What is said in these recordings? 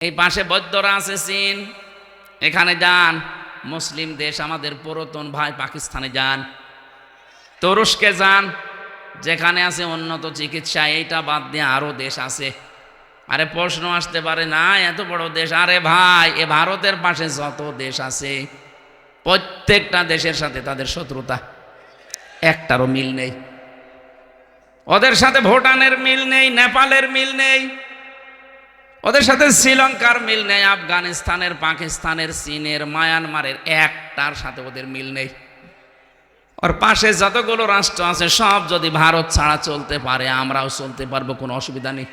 এই পাশে বৌদ্ধরা আছে চীন, এখানে যান। মুসলিম দেশ আমাদের পুরাতন ভাই পাকিস্তানে যান, তুরস্কে যান, যেখানে আছে উন্নত চিকিৎসা। এইটা বাদ দিয়ে আরো দেশ আছে। আরে প্রশ্ন আসতে পারে না, এত বড় দেশ। আরে ভাই, এ ভারতের পাশে যত দেশ আছে প্রত্যেকটা দেশের সাথে তাদের শত্রুতা, একটারও মিল নেই। ওদের সাথে ভুটানের মিল নেই, নেপালের মিল নেই, ওদের সাথে শ্রীলঙ্কার মিল নেই, আফগানিস্তানের, পাকিস্তানের, চীনের, মায়ানমারের একটার সাথে ওদের মিল নেই। ওর পাশে যতগুলো রাষ্ট্র আছে সব যদি ভারত ছাড়া চলতে পারে, আমরাও চলতে পারবো, কোনো অসুবিধা নেই।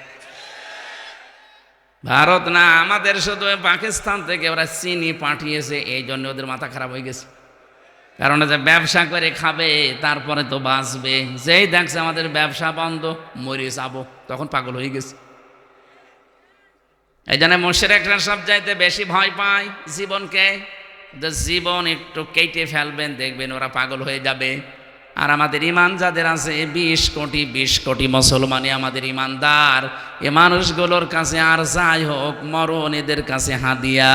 ভারত না, আমাদের শুধু পাকিস্তান থেকে ওরা চিনি পাঠিয়েছে, এই জন্য ওদের মাথা খারাপ হয়ে গেছে। কারণ যে ব্যবসা করে খাবে তারপরে তো বাঁচবে, যেই দেখছে আমাদের ব্যবসা বন্ধ মরে যাবো, তখন পাগল হয়ে গেছে। এই জন্য মুশরিকরা সব চাইতে বেশি ভয় পায় জীবনকে। জীবন একটু কেটে ফেলবেন, দেখবেন ওরা পাগল হয়ে যাবে। আর আমাদের ইমান যাদের আছে 20 কোটি মুসলমানই আমাদের ইমানদার। এ মানুষগুলোর কাছে আর যাই হোক, মরণ এদের কাছে হাদিয়া।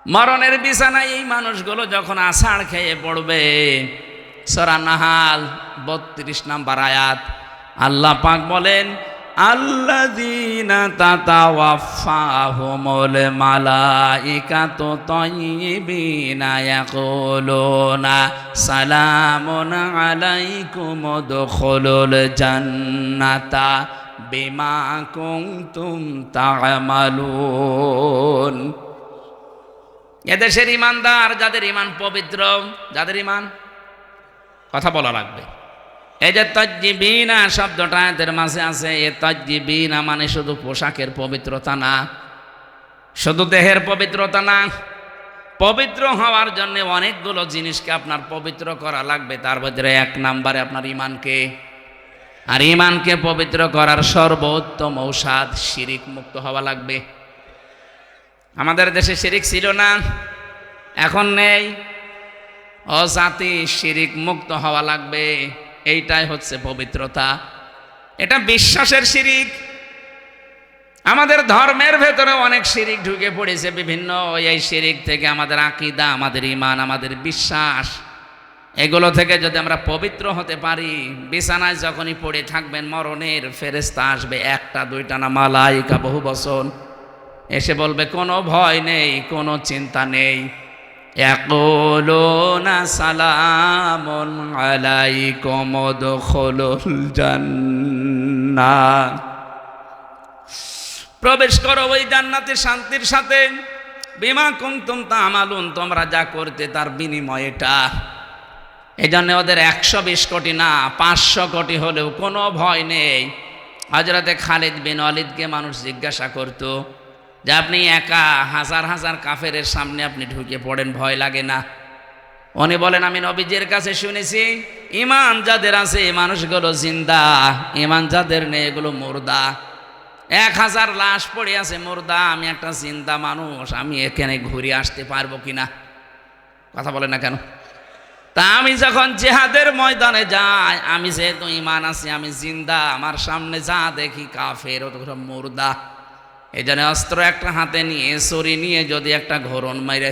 মরণের বিছানায় এই মানুষগুলো যখন আষাঢ় খেয়ে পড়বে, সূরা নাহাল 32 নম্বর আয়াত, আল্লাহ পাক বলেন, আল্লাযীনা তাতাওয়াফাহুমুল মালাইকাতু তাইয়্যিবিনা ইয়াকুলুনা সালামুন আলাইকুম উদখুলুল জান্নাতা বিমা কুনতুম তা'মালুন। এদেশের ইমানদার, যাদের ইমান পবিত্র, যাদের ইমান, কথা বলা লাগবে। এই যে তাজ্জিবিনা শব্দটা এদের মাঝে আছে, এ তাজ্জিবিনা মানে শুধু পোশাকের পবিত্রতা না, শুধু দেহের পবিত্রতা না। পবিত্র হওয়ার জন্য অনেকগুলো জিনিসকে আপনার পবিত্র করা লাগবে। তার ভিতরে 1 নম্বরে আপনার ইমানকে। আর ইমানকে পবিত্র করার সর্বোত্তম ঔষধ শিরিক মুক্ত হওয়া লাগবে। আমাদের দেশে শিরিক ছিল না, এখন নেই। ও জাতি, শিরিক মুক্ত হওয়া লাগবে। এইটাই হচ্ছে পবিত্রতা। এটা বিশ্বাসের শিরিক। আমাদের ধর্মের ভেতরে অনেক শিরিক ঢুকে পড়েছে বিভিন্ন। এই শিরিক থেকে আমাদের আকীদা, আমাদের ঈমান, আমাদের বিশ্বাস, এগুলো থেকে যদি আমরা পবিত্র হতে পারি, বিছানায় যখনই পড়ে থাকবেন মরণের ফেরেশতা আসবে, 1টা 2টা না, মালাইকা বহু বচন, এসে বলবে কোনো ভয় নেই, কোনো চিন্তা নেই। ইয়াকুলুনা সালামুন আলাইকুম উদখুলুল জান্নাহ, প্রবেশ করো ওই জান্নাতে শান্তির সাথে। বিমা কুনতুম তা'মালুন, তোমরা যা করতে তার বিনিময় এটা। এই জন্য ওদের 120 কোটি না, 500 কোটি হলেও কোনো ভয় নেই। হযরতে খালিদ বিন ওয়ালিদকে মানুষ জিজ্ঞাসা করতো যে আপনি একা হাজার হাজার কাফেরের সামনে আপনি ঢুকে পড়েন, ভয় লাগে না? উনি বলেন, আমি নবীজির কাছে শুনেছি ঈমান যাদের আছে এই মানুষগুলো জিন্দা, ঈমান যাদের নেই এগুলো মুর্দা। 1000 লাশ পড়ে আছে মুর্দা, আমি একটা জিন্দা মানুষ, আমি এখানে ঘুরে আসতে পারবো কিনা? কথা বলে না কেন? তা আমি যখন জিহাদের ময়দানে যাই, আমি যেহেতু ঈমান আছি, আমি জিন্দা, আমার সামনে যা দেখি কাফের, ও তো সব মুর্দা। এই জন্য অস্ত্র একটা হাতে নিয়ে, ছড়ি নিয়ে যদি একটা ঘোরণ মাইরে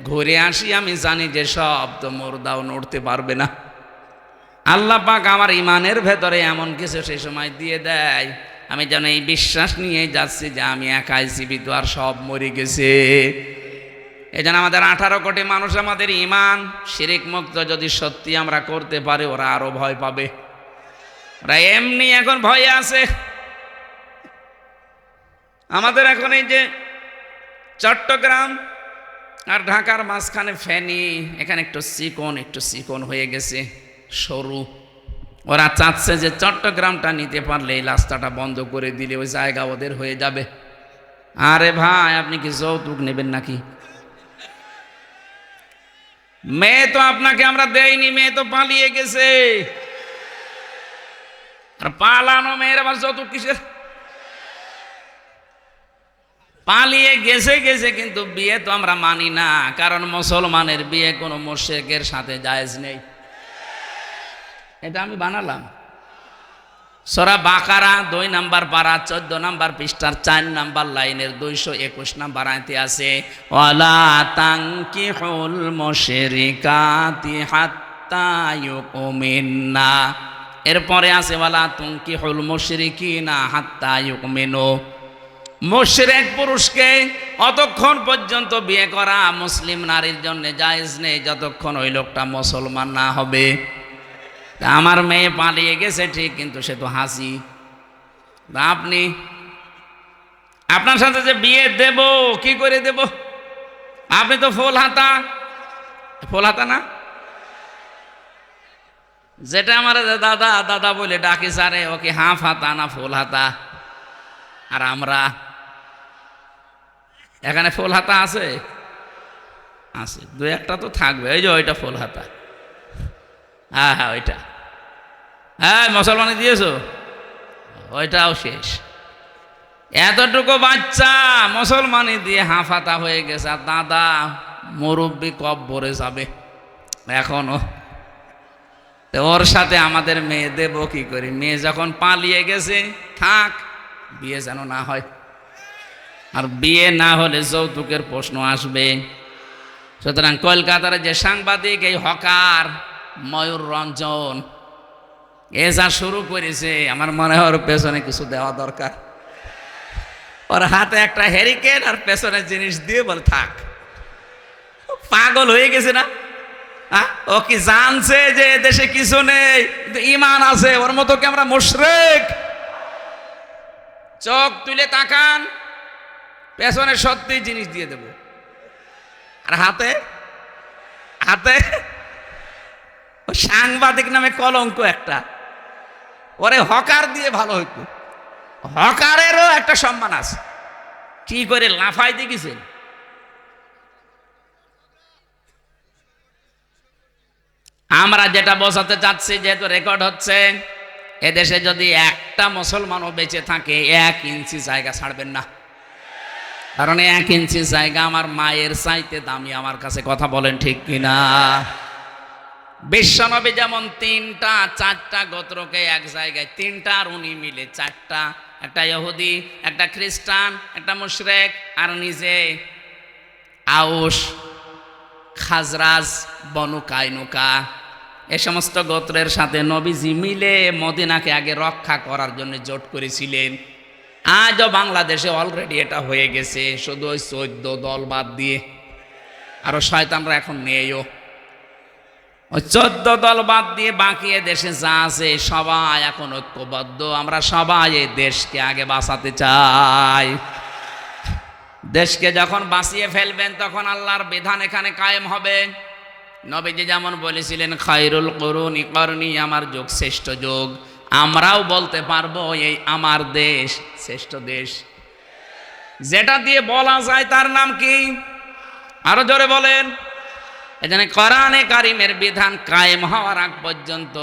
ঘুরে আসি, আমি জানি যে সব তো মুর্দাও নড়তে পারবে না। আল্লাহ পাক আমার ইমানের ভেতরে এমন কিছু সেই সময় দিয়ে দেয়, আমি যেন এই বিশ্বাস নিয়ে যাচ্ছি যে আমি একাই জীবিত, আর সব মরে গেছে। এই জন্য আমাদের 18 কোটি মানুষ, আমাদের ইমান শিরিক মুক্ত যদি সত্যি আমরা করতে পারি, ওরা আরো ভয় পাবে। ওরা এমনি এখন ভয়ে আছে। আমাদের এখন এই যে চট্টগ্রাম আর ঢাকার মাঝখানে ফেনী, এখানে একটু চিকন হয়ে গেছে, সরু। ওরা চাচ্ছে যে চট্টগ্রামটা নিতে পারলে, এই রাস্তাটা বন্ধ করে দিলে ওই জায়গা ওদের হয়ে যাবে। আরে ভাই, আপনি কি যৌতুক নেবেন নাকি? মেয়ে তো আপনাকে আমরা দেইনি, মেয়ে তো পালিয়ে গেছে। আর পালানো মেয়ের আবার যৌতুক কিসের? পালিয়ে গেছে কিন্তু বিয়ে তো আমরা মানি না, কারণ মুসলমানের বিয়ে কোনো মুশরিকের সাথে জায়েজ নেই। এটা আমি বানালাম। সূরা বাকারা 2 নম্বর পারা 14 নম্বর পৃষ্ঠার 4 নম্বর লাইনের 221 নম্বর আয়াতে আছে ওয়ালা তানকিহুল মুশরিকাতি হাত্তা ইউমিননা। এরপরে আছে ওয়ালা তুনকিহুল মুশরিকিনা হাত্তা ইউমিনু। মুশরিক পুরুষকে অতক্ষণ পর্যন্ত বিয়ে করা মুসলিম নারীর জন্য জায়েজ নেই যতক্ষণ ওই লোকটা মুসলমান না হবে। আমার মেয়ে পালিয়ে গেছে ঠিক, কিন্তু সে তো হাসি। আপনি আপনার সাথে যে বিয়ে দেব কি করে দেব? আপনি তো ফুল হাতা, ফুল হাতা না, যেটা আমার দাদা দাদা বলে ডাকি সারে, ওকে হাফ হাতা না ফুল হাতা। আর আমরা এখানে ফুল হাতা আছে, আছে 2-1টা তো থাকবে। ওই যে ওইটা ফুল হাতা, হ্যাঁ হ্যাঁ ওইটা, হ্যাঁ মুসলমানে দিয়েছো, ওইটাও শেষ। এতটুকু বাচ্চা মুসলমানি দিয়ে হাফাতা হয়ে গেছে, আর দাদা মুরব্বী কব্বরে যাবে এখনো। তো ওর সাথে আমাদের মেয়ে দেব কি করি? মেয়ে যখন পালিয়ে গেছে থাক, বিয়ে যেন না হয়। আর বিয়ে না হলে যৌতুকের প্রশ্ন আসবে। সুতরাং কলকাতার যে সাংবাদিক এই হকার ময়ূর রঞ্জন এ যা শুরু করেছে, আমার মনে হয় ওর পেছনে কিছু দেওয়া দরকার। ওর হাতে একটা হ্যারিকেন আর পেছনে জিনিস দিয়ে বল থাক। পাগল হয়ে গেছে না? ও কি জানছে যে দেশে কিছু নেই, কিন্তু ইমান আছে? ওর মতো কি আমরা মুশরিক? চোখ তুলে তাকান, পেছনে সত্যি জিনিস দিয়ে দেব। আর হাতে হাতে সাংবাদিক নামে কলঙ্ক একটা। ওরে হকার দিয়ে ভালো হইতো, হকারেরও একটা সম্মান আছে। কি করে লাফাই দেখিছেন? আমরা যেটা বোঝাতে চাচ্ছি, যেহেতু রেকর্ড হচ্ছে, এদেশে যদি একটা মুসলমানও বেঁচে থাকে 1 ইঞ্চি জায়গা ছাড়বেন না। কারণ 1 ইঞ্চি জায়গা আমার মায়ের চাইতে দামি আমার কাছে। কথা বলেন ঠিক কিনা? বিশ্বনবী যেমন 3-4টা গোত্রকে এক জায়গায়, 3টা আর উনি মিলে 4টা, একটা ইহুদি, একটা খ্রিস্টান, একটা মুশরিক, আর নিজে আউস, খাজরাজ, বনু কাইনুকা, এ সমস্ত গোত্রের সাথে নবীজি মিলে মদিনাকে আগে রক্ষা করার জন্য জোট করেছিলেন। আজও বাংলাদেশে অলরেডি এটা হয়ে গেছে, শুধু ওই 14 দল বাদ দিয়ে। আরো শয়তানরা এখন নেইও। ওই 14 দল বাদ দিয়ে বাকি দেশে যা আছে সবাই এখন ঐক্যবদ্ধ। আমরা সবাই এই দেশকে আগে বাঁচাতে চাই। দেশকে যখন বাঁচিয়ে ফেলবেন তখন আল্লাহর বিধান এখানে কায়েম হবে। নবীজি যেমন বলেছিলেন খায়রুল কুরুনি করনি, আমার যুগ শ্রেষ্ঠ যুগ। আমরাও বলতে পারবো এই আমার দেশ শ্রেষ্ঠ দেশ। যেটা দিয়ে বলা যায় তার নাম কি? আরো জোরে বলেন। এজন্য কোরআনে কারিমের বিধান কায়েম হওয়ার আগ পর্যন্ত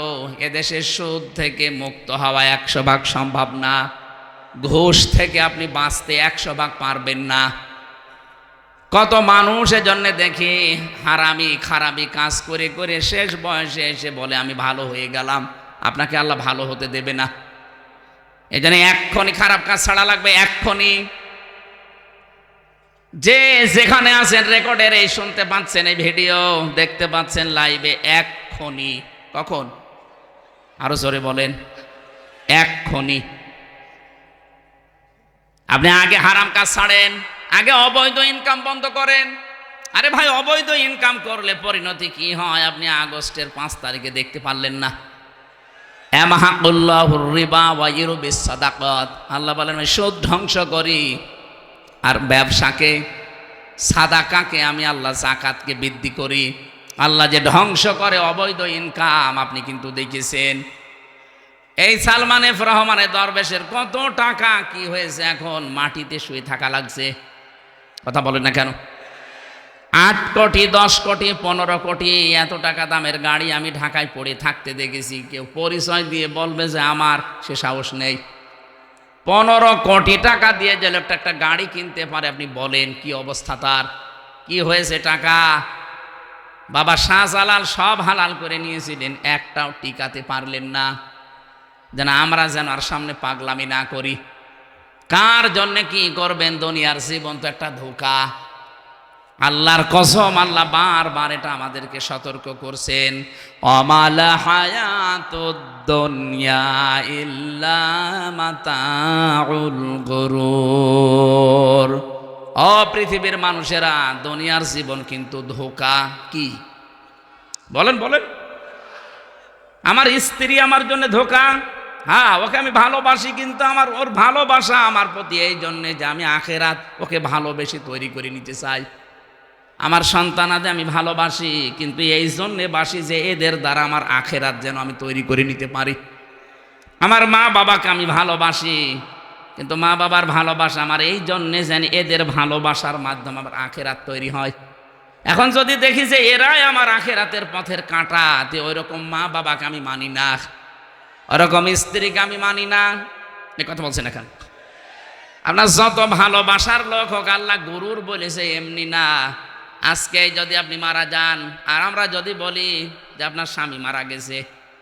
এদেশের সুদ থেকে মুক্ত হওয়া 100% সম্ভব না। ঘুষ থেকে আপনি বাঁচতে 100% পারবেন না। কত মানুষ এজন্য দেখি হারামি খারাপি কাজ করে করে শেষ বয়সে এসে বলে আমি ভালো হয়ে গেলাম। আপনাকে আল্লাহ ভালো হতে দেবে না। এজন্য এক্ষুনি খারাপ কাজ ছাড়া লাগবে, এক্ষুনি। যে যেখানে আছেন রেকর্ডের এই শুনতে পাচ্ছেন, এই ভিডিও দেখতে পাচ্ছেন লাইভে, এক্ষুনি। কখন? আরো জোরে বলেন। এক্ষুনি। আপনি আগে হারাম কাজ ছাড়েন, আগে অবৈধ ইনকাম বন্ধ করেন। আরে ভাই, অবৈধ ইনকাম করলে পরিণতি কি হয় আপনি আগস্টের 5 তারিখে দেখতে পারলেন না? ইয়ামহাকুল্লাহুর রিবা ওয়া ইউরবিস সাদাকাত। আল্লাহ বলেন আমি সুদ ধ্বংস করি, আর ব্যবসাকে, সাদাকাকে আমি আল্লাহ যাকাতকে বৃদ্ধি করি। আল্লাহ যে ধ্বংস করে অবৈধ ইনকাম আপনি কিন্তু দেখেছেন। এই সালমান এফ রহমানের দরবেশের কত টাকা কি হয়েছে, এখন মাটিতে শুয়ে থাকা লাগছে। কথা বলেন না কেন? 8 কোটি 10 কোটি 15 কোটি এত টাকা দামের গাড়ি আমি ঢাকায় পড়ে থাকতে দেখেছি। কেউ পরিচয় দিয়ে বলবে যে আমার, সে সাহস নেই। 15 কোটি টাকা দিয়ে যে লোকটা একটা গাড়ি কিনতে পারে, আপনি বলেন কি অবস্থা তার? কি হয়েছে টাকা? বাবা শাহজালাল সব হালাল করে নিয়েছিলেন, একটাও টিকাতে পারলেন না। যেন আমরা যেন আর সামনে পাগলামি না করি। কার জন্য কি করবেন? দুনিয়ার জীবন তো একটা ধোঁকা। আল্লাহর কসম, আল্লাহ বারবার এটা আমাদেরকে সতর্ক করছেন, অমাল হায়াতুদ দুনিয়া ইল্লা মাতাউল গুরুর। ও পৃথিবীর মানুষেরা, দুনিয়ার জীবন কিন্তু ধোঁকা। কি বলেন বলেন? আমার স্ত্রী আমার জন্য ধোঁকা। হ্যাঁ, ওকে আমি ভালোবাসি, কিন্তু আমার ওর ভালোবাসা আমার প্রতি এই জন্যে যে আমি আখেরাত ওকে ভালোবেসে তৈরি করে নিতে চাই। আমার সন্তানাদের আমি ভালোবাসি, কিন্তু এই জন্যে বাসি যে এদের দ্বারা আমার আখেরাত যেন আমি তৈরি করে নিতে পারি। আমার মা বাবাকে আমি ভালোবাসি, কিন্তু মা বাবার ভালোবাসা আমার এই জন্যে যেন এদের ভালোবাসার মাধ্যমে আমার আখেরাত তৈরি হয়। এখন যদি দেখি যে এরাই আমার আখেরাতের পথের কাঁটা, তে ওই রকম মা বাবাকে আমি মানি না, ওরকম স্ত্রীকে আমি মানি না। এ কথা বলছেন এখন? আপনার যত ভালোবাসার লোক হোক, আল্লাহ গুরুর বলেছে এমনি না। আজকে যদি আপনি মারা যান, আর আমরা যদি বলি যে আপনার স্বামী মারা গেছে,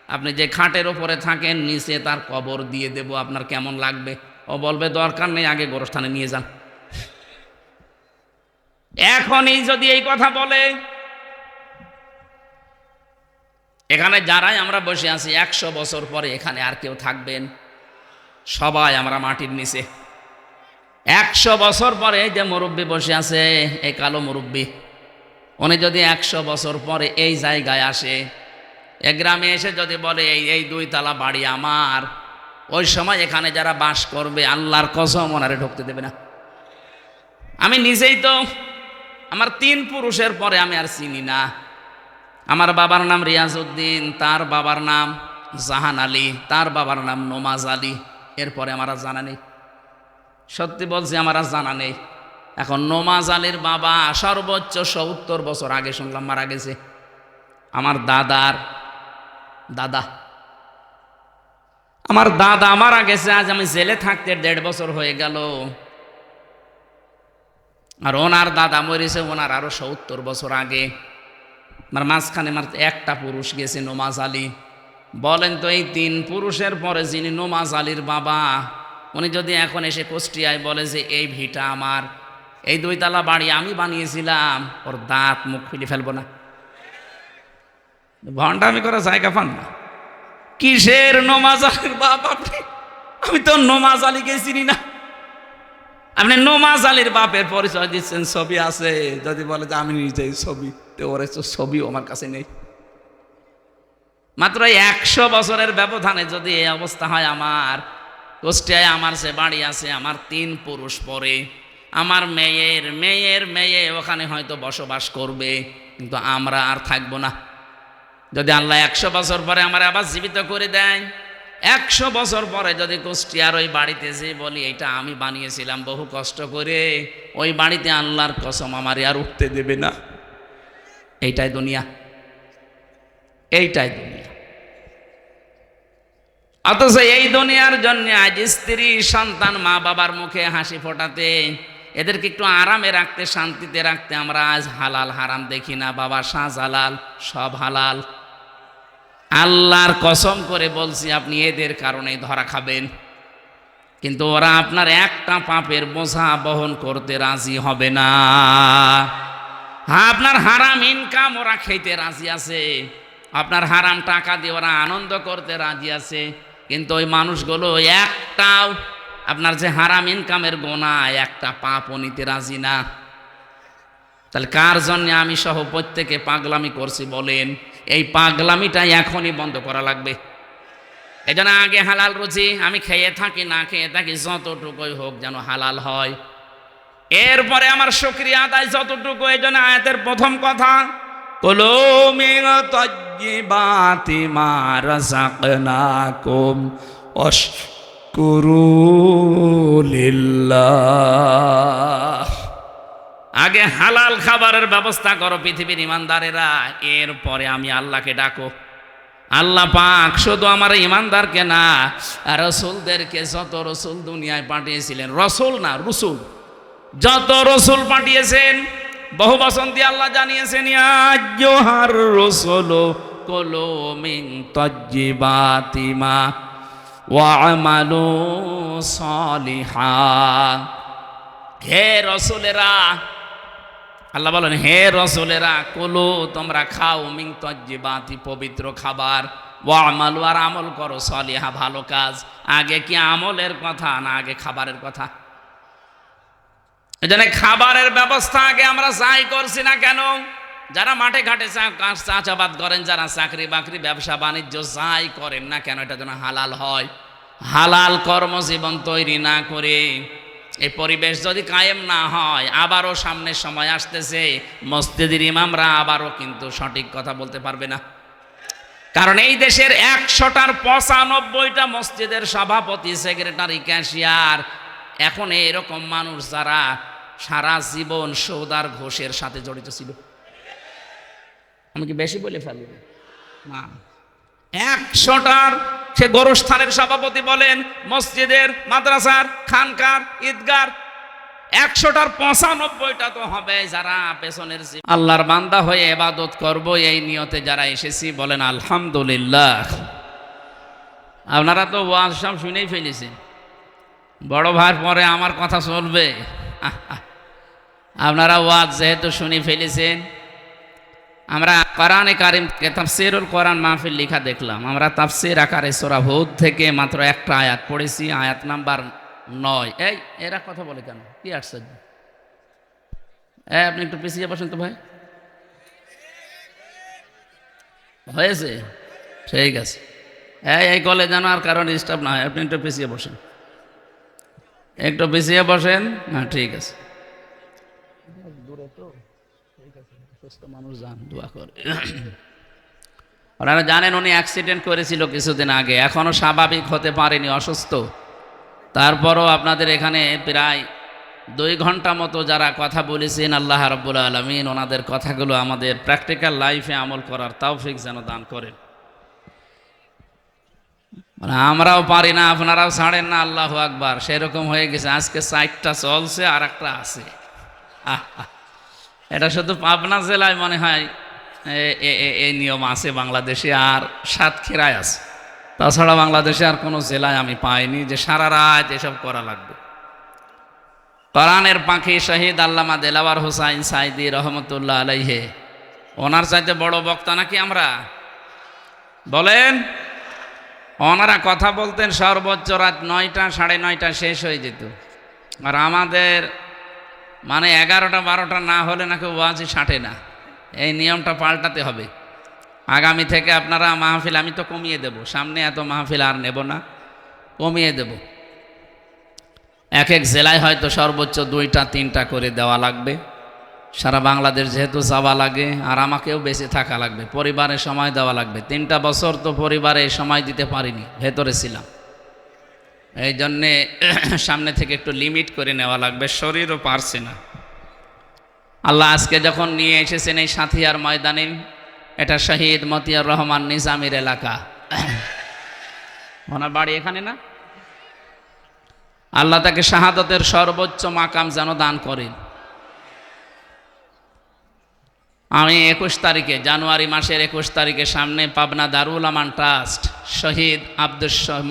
আপনি যে খাটের ওপরে থাকেন নিচে তার কবর দিয়ে দেব, আপনার কেমন লাগবে? ও বলবে দরকার নেই, আগে গোরস্থানে নিয়ে যান। এখনই যদি এই কথা বলে, এখানে যারাই আমরা বসে আছি 100 বছর পরে এখানে আর কেউ থাকবেন? সবাই আমরা মাটির নিচে। 100 বছর পরে যে মুরব্বী বসে আছে, এই কালো মুরব্বী, উনি যদি 100 বছর পরে এই জায়গায় আসে, এ গ্রামে এসে যদি বলে এই 2 তলা বাড়ি আমার, ওই সময় এখানে যারা বাস করবে আল্লাহর কসম ওনারে ঢুকতে দেবে না। আমি নিজেই তো আমার 3 পুরুষের পরে আমি আর চিনি না। আমার বাবার নাম রিয়াজউদ্দিন, তার বাবার নাম জাহান আলী, তার বাবার নাম নমাজ আলী, এরপরে আমার আর জানা নেই। সত্যি বলছি, আমার আর জানা নেই। এখন নমাজ আলীর বাবা সর্বোচ্চ 70 বছর আগে শুনলাম মারা গেছে। আমার দাদার দাদা, আমার দাদা মারা গেছে, আজ আমি জেলে থাকতে 1.5 বছর হয়ে গেল। আর ওনার দাদা মরেছে ওনার আরো 70 বছর আগে। আমার মাঝখানে আমার একটা পুরুষ গেছে, নমাজ আলী। বলেন তো, এই 3 পুরুষের পরে যিনি নমাজ আলীর বাবা, উনি যদি এখন এসে কুষ্টিয়ায় বলে যে এই ভিটা আমার, এই 2 তলা বাড়ি আমি বানিয়েছিলাম, ওর দাঁত মুখ খুলে ফেলবো না? ভণ্ডামি করার জায়গা পান না। কিসের নমাজ আলীর বাপ আপনি? আমি তো নমাজ আলীকে চিনি না। আপনি নমাজ আলীর বাপের পরিচয় দিচ্ছেন, ছবি আছে। যদি বলে যে আমি নিজেই ছবি, তো ওর ছবিও আমার কাছে নেই। মাত্র 100 বছরের ব্যবধানে যদি এই অবস্থা হয়, আমার কুষ্টিয়ায় আমার যে বাড়ি আছে, আমার 3 পুরুষ পরে, আমার মেয়ের মেয়ের মেয়ে ওখানে হয়তো বসবাস করবে, কিন্তু আমরা আর থাকবো না। যদি আল্লাহ 100 বছর পরে আমার আবার জীবিত করে দেয়, 100 বছর পরে যদি কুষ্টিয়ার ওই বাড়িতে যে বলি এটা আমি বানিয়েছিলাম বহু কষ্ট করে, ওই বাড়িতে আল্লাহর কসম আমার আর উঠতে দেবে না। এইটাই দুনিয়া, এইটাই দুনিয়া। অথচ এই দুনিয়ার জন্য আজ স্ত্রী সন্তান মা বাবার মুখে হাসি ফোটাতে, এদেরকে একটু আরামে রাখতে, শান্তিতে রাখতে আমরা আজ হালাল হারাম দেখি না। বাবা শাহজালাল সব হালাল। আল্লাহর কসম করে বলছি, আপনি এদের কারণে ধরা খাবেন, কিন্তু ওরা আপনার একটা পাপের বোঝা বহন করতে রাজি হবে না। হ্যাঁ, আপনার হারাম ইনকাম ওরা খেতে রাজি আছে, আপনার হারাম টাকা দিয়ে ওরা আনন্দ করতে রাজি আছে, কিন্তু ওই মানুষগুলো একটাও আপনার যে হারাম ইনকামের গোনা একটা পাপও নিতে রাজি না। তাহলে কার জন্য আমি সহ প্রত্যেকে পাগলামি করছি বলেন? এই পাগলামিটা এখনই বন্ধ করা লাগবে। এজন্য আগে হালাল রুজি আমি খেয়ে থাকি না খেয়ে থাকি, যতটুকুই হোক যেন হালাল হয়। এরপরে আমার শুকরিয়া আদায় যতটুকু। এই জন্য আয়াতের প্রথম কথা, কুলু মিন তাইয়্যিবাতি মা রাযাকনাকুম ওয়াশকুরু লিল্লাহ। আগে হালাল খাবারের ব্যবস্থা করো পৃথিবীর ইমানদারেরা, এরপরে আমি আল্লাহকে ডাকো। আল্লাহ পাক শুধু আমার ইমানদারকে না, রসুলদেরকে, যত রসুল দুনিয়ায় পাঠিয়েছিলেন, রসুল না রসুল, যত রসুল পাঠিয়েছেন বহু বচন দিয়ে আল্লাহ জানিয়েছেন, ইয়া আইয়ুহার রাসূলু কুলু মিন তাইয়্যিবাতি মা ওয়া'মালু সালিহা। হে রাসূলেরা, আল্লাহ বলেন হে রাসূলেরা, কুলু তোমরা খাও, মিন তাজ্জিবাতি পবিত্র খাবার, ওয়া'মালু আর আমল করো, সালিহা ভালো কাজ। আগে কি আমলের কথা না আগে খাবারের কথা? এজন্য খাবারের ব্যবস্থা আগে আমরা যাই করছি না কেন? যারা মাঠে ঘাটে চাষাবাদ করেন, যারা চাকরি বাকরি ব্যবসা বাণিজ্য যাই করেন না কেন, এটা যেন হালাল হয়। হালাল কর্মজীবন তৈরি না করে এই পরিবেশ যদি কায়েম না হয়, আবারও সামনের সময় আসতেছে মসজিদের ইমামরা আবারও কিন্তু সঠিক কথা বলতে পারবে না। কারণ এই দেশের 100টার 95টা মসজিদের সভাপতি, সেক্রেটারি, ক্যাশিয়ার এখন এরকম মানুষ যারা সারা জীবন সৌদার ঘোষের সাথে জড়িত ছিল। আমি কি বেশি বলে ফেলি না? 100টার সে গোরস্থানের সভাপতি বলেন, মসজিদের, মাদ্রাসার, খানকার, ঈদগার, 100টার 95টা তো হবে যারা পেছনের আল্লাহর বান্দা হয়ে ইবাদত করব এই নিয়তে যারা এসেছি, বলেন আলহামদুলিল্লাহ। আপনারা তো ওয়াজ সব শুনেই ফেলেছেন, বড় ভাইয়ের পরে আমার কথা চলবে। আপনারা ওয়াজ যেহেতু শুনে ফেলেছেন, আমরা কোরআনে কারিম থেকে তাফসীরুল কোরআন মাহফিল লেখা দেখলাম। আমরা তাফসীর আকারে সূরা হুদ থেকে মাত্র একটা আয়াত পড়েছি, আয়াত নাম্বার 9। এই এরা কথা বলে কেন? কি আশ্চর্য! আপনি একটু পিছিয়ে বসেন তো ভাই। হয়েছে? ঠিক আছে। এই কলে যেন আর কারণ ডিস্টার্ব না হয়, আপনি একটু পিছিয়ে বসেন, একটু পিছিয়ে বসেন। হ্যাঁ ঠিক আছে, দূরে তো, ঠিক আছে। সুস্থ মানুষ যান, দোয়া করে। ওনারা জানেন উনি অ্যাক্সিডেন্ট করেছিল কিছুদিন আগে, এখনো স্বাভাবিক হতে পারেনি, অসুস্থ। তারপরও আপনাদের এখানে প্রায় 2 ঘন্টা মতো যারা কথা বলেছেন, আল্লাহ রাব্বুল আলামিন ওনাদের কথাগুলো আমাদের প্র্যাকটিক্যাল লাইফে আমল করার তৌফিক যেন দান করেন। মানে আমরাও পারি না, আপনারাও ছাড়েন না, আল্লাহু আকবার। সেরকম হয়ে গেছে, আজকে 4টা চলছে আর একটা আছে। এটা শুধু পাবনা জেলায় মনে হয় এই নিয়ম আছে, বাংলাদেশে আর সাতক্ষীরায় আছে। তাছাড়া বাংলাদেশে আর কোনো জেলায় আমি পাইনি যে সারা রাত এসব করা লাগবে। কোরআনের পাখি শহীদ আল্লামা দেলাওয়ার হোসাইন সাইদি রহমতুল্লাহ আলাইহে, ওনার চাইতে বড় বক্তা নাকি আমরা? বলেন। ওনারা কথা বলতেন সর্বোচ্চ রাত 9টা, 9:30 শেষ হয়ে যেত। আর আমাদের মানে 11টা 12টা না হলে নাকি ওয়াজই ছাঁটে না। এই নিয়মটা পাল্টাতে হবে। আগামী থেকে আপনারা মাহফিল আমি তো কমিয়ে দেব, সামনে এত মাহফিল আর নেব না, কমিয়ে দেব। এক জেলায় হয়তো সর্বোচ্চ 2টা 3টা করে দেওয়া লাগবে। সারা বাংলাদেশ যেহেতু যাওয়া লাগে, আর আমাকেও বেঁচে থাকা লাগবে, পরিবারে সময় দেওয়া লাগবে। 3টা বছর তো পরিবারে সময় দিতে পারিনি, ভেতরে ছিলাম। এই জন্যে সামনে থেকে একটু লিমিট করে নেওয়া লাগবে, শরীরও পারছে না। আল্লাহ আজকে যখন নিয়ে এসেছেন এই সাথিয়ার ময়দানে, এটা শহীদ মতিয়ার রহমান নিজামীর এলাকা, ওনার বাড়ি এখানে না? আল্লাহ তাকে শাহাদতের সর্বোচ্চ মাকাম যেন দান করেন। আমি 21 তারিখে, জানুয়ারি মাসের 21 তারিখে সামনে পাবনা দারুল আমান ট্রাস্ট শহীদ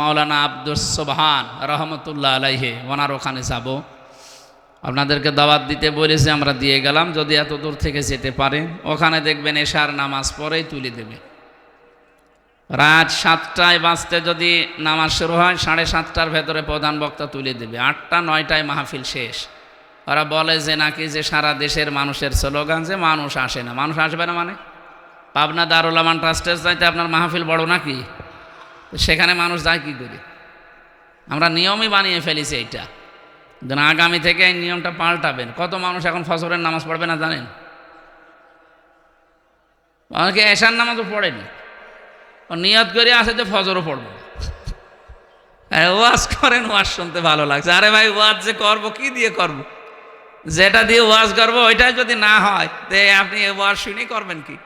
মাওলানা আব্দুস সুবহান রহমতুল্লাহ আলাইহে, ওনার ওখানে যাব। আপনাদেরকে দাওয়াত দিতে বলেছে, আমরা দিয়ে গেলাম। যদি এত দূর থেকে যেতে পারেন, ওখানে দেখবেন এশার নামাজ পড়েই তুলে দেবে। রাত 7টায় বাজতে যদি নামাজ শুরু হয়, 7:30টার ভেতরে প্রধান বক্তা তুলে দেবে। 8টা 9টায় মাহফিল শেষ। ওরা বলে যে নাকি যে সারা দেশের মানুষের স্লোগান যে মানুষ আসে না। মানুষ আসবে না মানে? পাবনা দারুল আমান ট্রাস্টের চাইতে আপনার মাহফিল বড় নাকি? সেখানে মানুষ যায় কি করে? আমরা নিয়মই বানিয়ে ফেলেছি এইটা। আগামী থেকে এই নিয়মটা পাল্টাবেন। কত মানুষ এখন ফজরের নামাজ পড়বে না জানেন? অনেকে এশার নামাজও পড়েনি, নিয়ত করে আসে যে ফজরও পড়বো। ওয়াজ করেন, ওয়াজ শুনতে ভালো লাগছে। আরে ভাই, ওয়াজ যে করবো কি দিয়ে করবো? যেটা দিয়ে ওয়াজ করবো ওইটাই যদি না হয়, তো আপনি ওয়াজ শুনেই করবেন কি?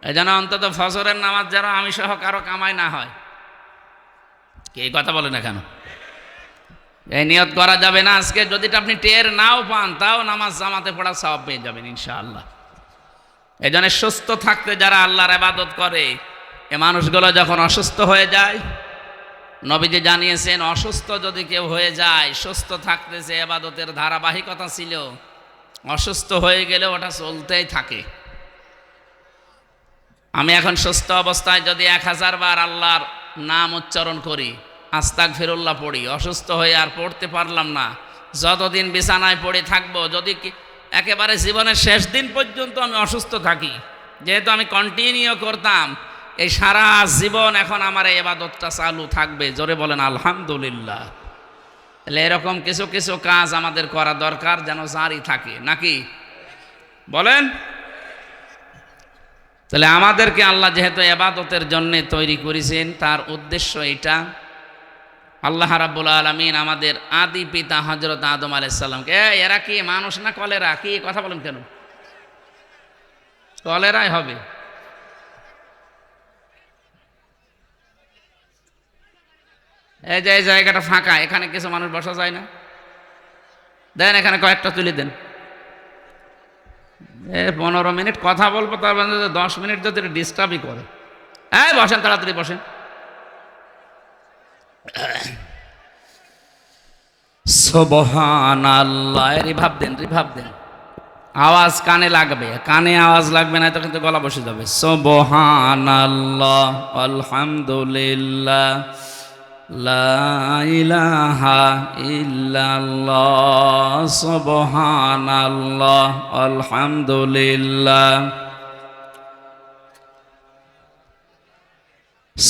এই জন্য অন্তত ফজরের নামাজ যেন আমি সহ কারো কামাই না হয়। এই কথা বলে না কেন? এই নিয়ত করা যাবে না। আজকে যদি আপনি টের নাও পান, তাও নামাজ জামাতে পড়া সওয়াব পেয়ে যাবেন ইনশাআল্লাহ। এই জন্য সুস্থ থাকতে যারা আল্লাহর ইবাদত করে, এ মানুষগুলো যখন অসুস্থ হয়ে যায়, নবীজি জানিয়েছেন অসুস্থ যদি কেউ হয়ে যায়, সুস্থ থাকতে যে ইবাদতের ধারাবাহিকতা ছিল, অসুস্থ হয়ে গেলে ওটা চলতেই থাকে। আমি এখন সুস্থ অবস্থায় যদি 1000 বার আল্লাহর নাম উচ্চারণ করি, আস্তাগফিরুল্লাহ পড়ি, অসুস্থ হয়ে আর পড়তে পারলাম না, যতদিন বিছানায় পড়ে থাকবো, যদি একেবারে জীবনের শেষ দিন পর্যন্ত আমি অসুস্থ থাকি, যেহেতু আমি কন্টিনিউ করতাম, এই সারা জীবন এখন আমার এই ইবাদতটা চালু থাকবে। জোরে বলেন আলহামদুলিল্লাহ। তাহলে এরকম কিছু কিছু কাজ আমাদের করা দরকার, যেন জারি থাকে, নাকি বলেন? তাহলে আমাদেরকে আল্লাহ যেহেতু ইবাদতের জন্য তৈরি করেছেন, তার উদ্দেশ্য এটা। আল্লাহ রাব্বুল আলামিন আমাদের আদি পিতা হযরত আদম আলাইহিস সালামকে, এরা কি মানুষ না কলেরা? কি কথা বলেন কেন? কলেরাই হবে। এই যে এই জায়গাটা ফাঁকা, এখানে কিছু মানুষ বসা যায় না? দেন এখানে কয়েকটা তুলে দেন। 15 মিনিট কথা বলবো, তার মানে 10 মিনিট যদি ডিস্টার্বই করে। বসেন, তাড়াতাড়ি বসেন। সুবহানাল্লাহ। রিভাব দেন, রিভাব দেন। আওয়াজ কানে লাগবে, কানে আওয়াজ লাগবে না তো কিন্তু গলা বসে যাবে। সুবহানাল্লাহ, আলহামদুলিল্লাহ, লা ইলাহা ইল্লাল্লাহ, সুবহানাল্লাহ, আলহামদুলিল্লাহ,